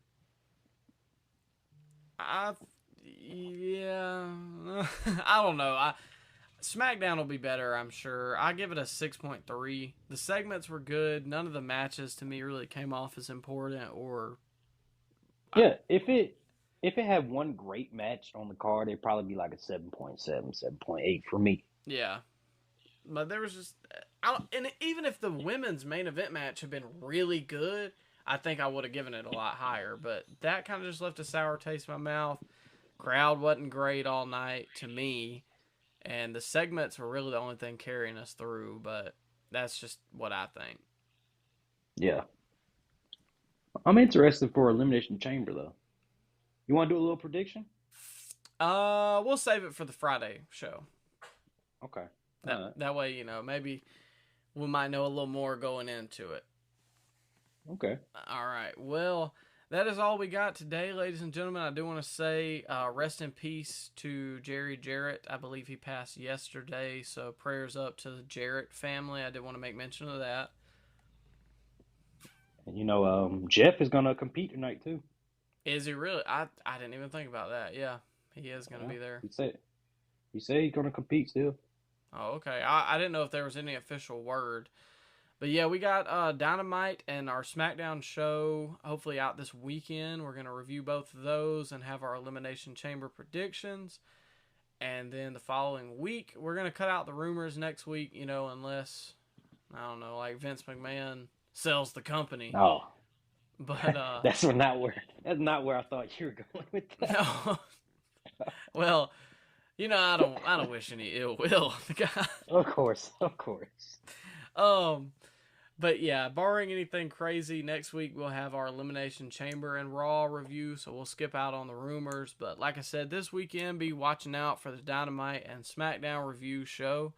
Yeah, I don't know. SmackDown will be better, I'm sure. I give it a 6.3. The segments were good. None of the matches to me really came off as important or. Yeah, if it had one great match on the card, it'd probably be like a 7.7, 7.8 for me. Yeah. But there was just, and even if the women's main event match had been really good, I think I would have given it a lot higher. But that kind of just left a sour taste in my mouth. Crowd wasn't great all night to me, and the segments were really the only thing carrying us through. But that's just what I think. Yeah, I'm interested for Elimination Chamber though. You want to do a little prediction? We'll save it for the Friday show. Okay. That way, maybe we might know a little more going into it. Okay. All right. Well, that is all we got today, ladies and gentlemen. I do want to say rest in peace to Jerry Jarrett. I believe he passed yesterday, so prayers up to the Jarrett family. I did want to make mention of that. And Jeff is going to compete tonight too. Is he really? I didn't even think about that. Yeah, he is going to be there. He said he's going to compete still. Oh, okay. I didn't know if there was any official word. But yeah, we got Dynamite and our SmackDown show hopefully out this weekend. We're going to review both of those and have our Elimination Chamber predictions. And then the following week, we're going to cut out the rumors next week, unless, I don't know, like Vince McMahon sells the company. Oh. But that's not where I thought you were going with that. No. Well, I don't wish any ill will. Of course. But yeah, barring anything crazy, next week we'll have our Elimination Chamber and Raw review, so we'll skip out on the rumors. But like I said, this weekend, be watching out for the Dynamite and SmackDown review show.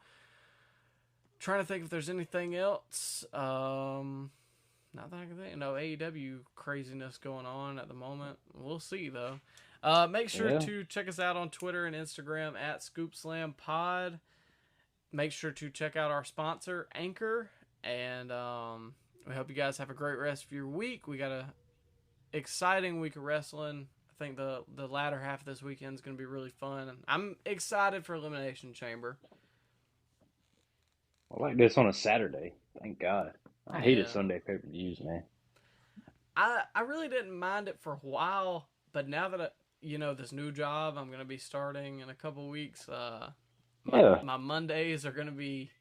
Trying to think if there's anything else. Not that I can think. No AEW craziness going on at the moment. We'll see, though. Make sure to check us out on Twitter and Instagram at ScoopSlamPod. Make sure to check out our sponsor, Anchor. And we hope you guys have a great rest of your week. We got a exciting week of wrestling. I think the latter half of this weekend is going to be really fun. And I'm excited for Elimination Chamber. I like this on a Saturday. Thank God. I hated Sunday pay-per-views, man. I really didn't mind it for a while, but now that this new job I'm going to be starting in a couple weeks, my Mondays are going to be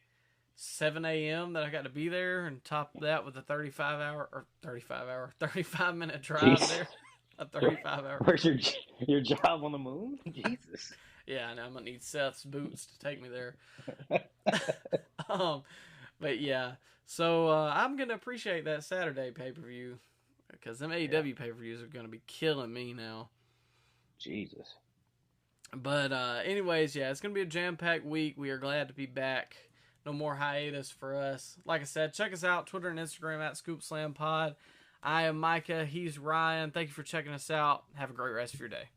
7 a.m. that I got to be there, and top that with a 35-minute drive there. A 35-hour. Where's your job on the moon? Jesus. Yeah, I know. I'm gonna need Seth's boots to take me there. But yeah. So I'm gonna appreciate that Saturday pay-per-view because them AEW pay-per-views are gonna be killing me now. Jesus. But anyways, yeah, it's gonna be a jam-packed week. We are glad to be back. No more hiatus for us. Like I said, check us out Twitter and Instagram at ScoopSlamPod. I am Micah. He's Ryan. Thank you for checking us out. Have a great rest of your day.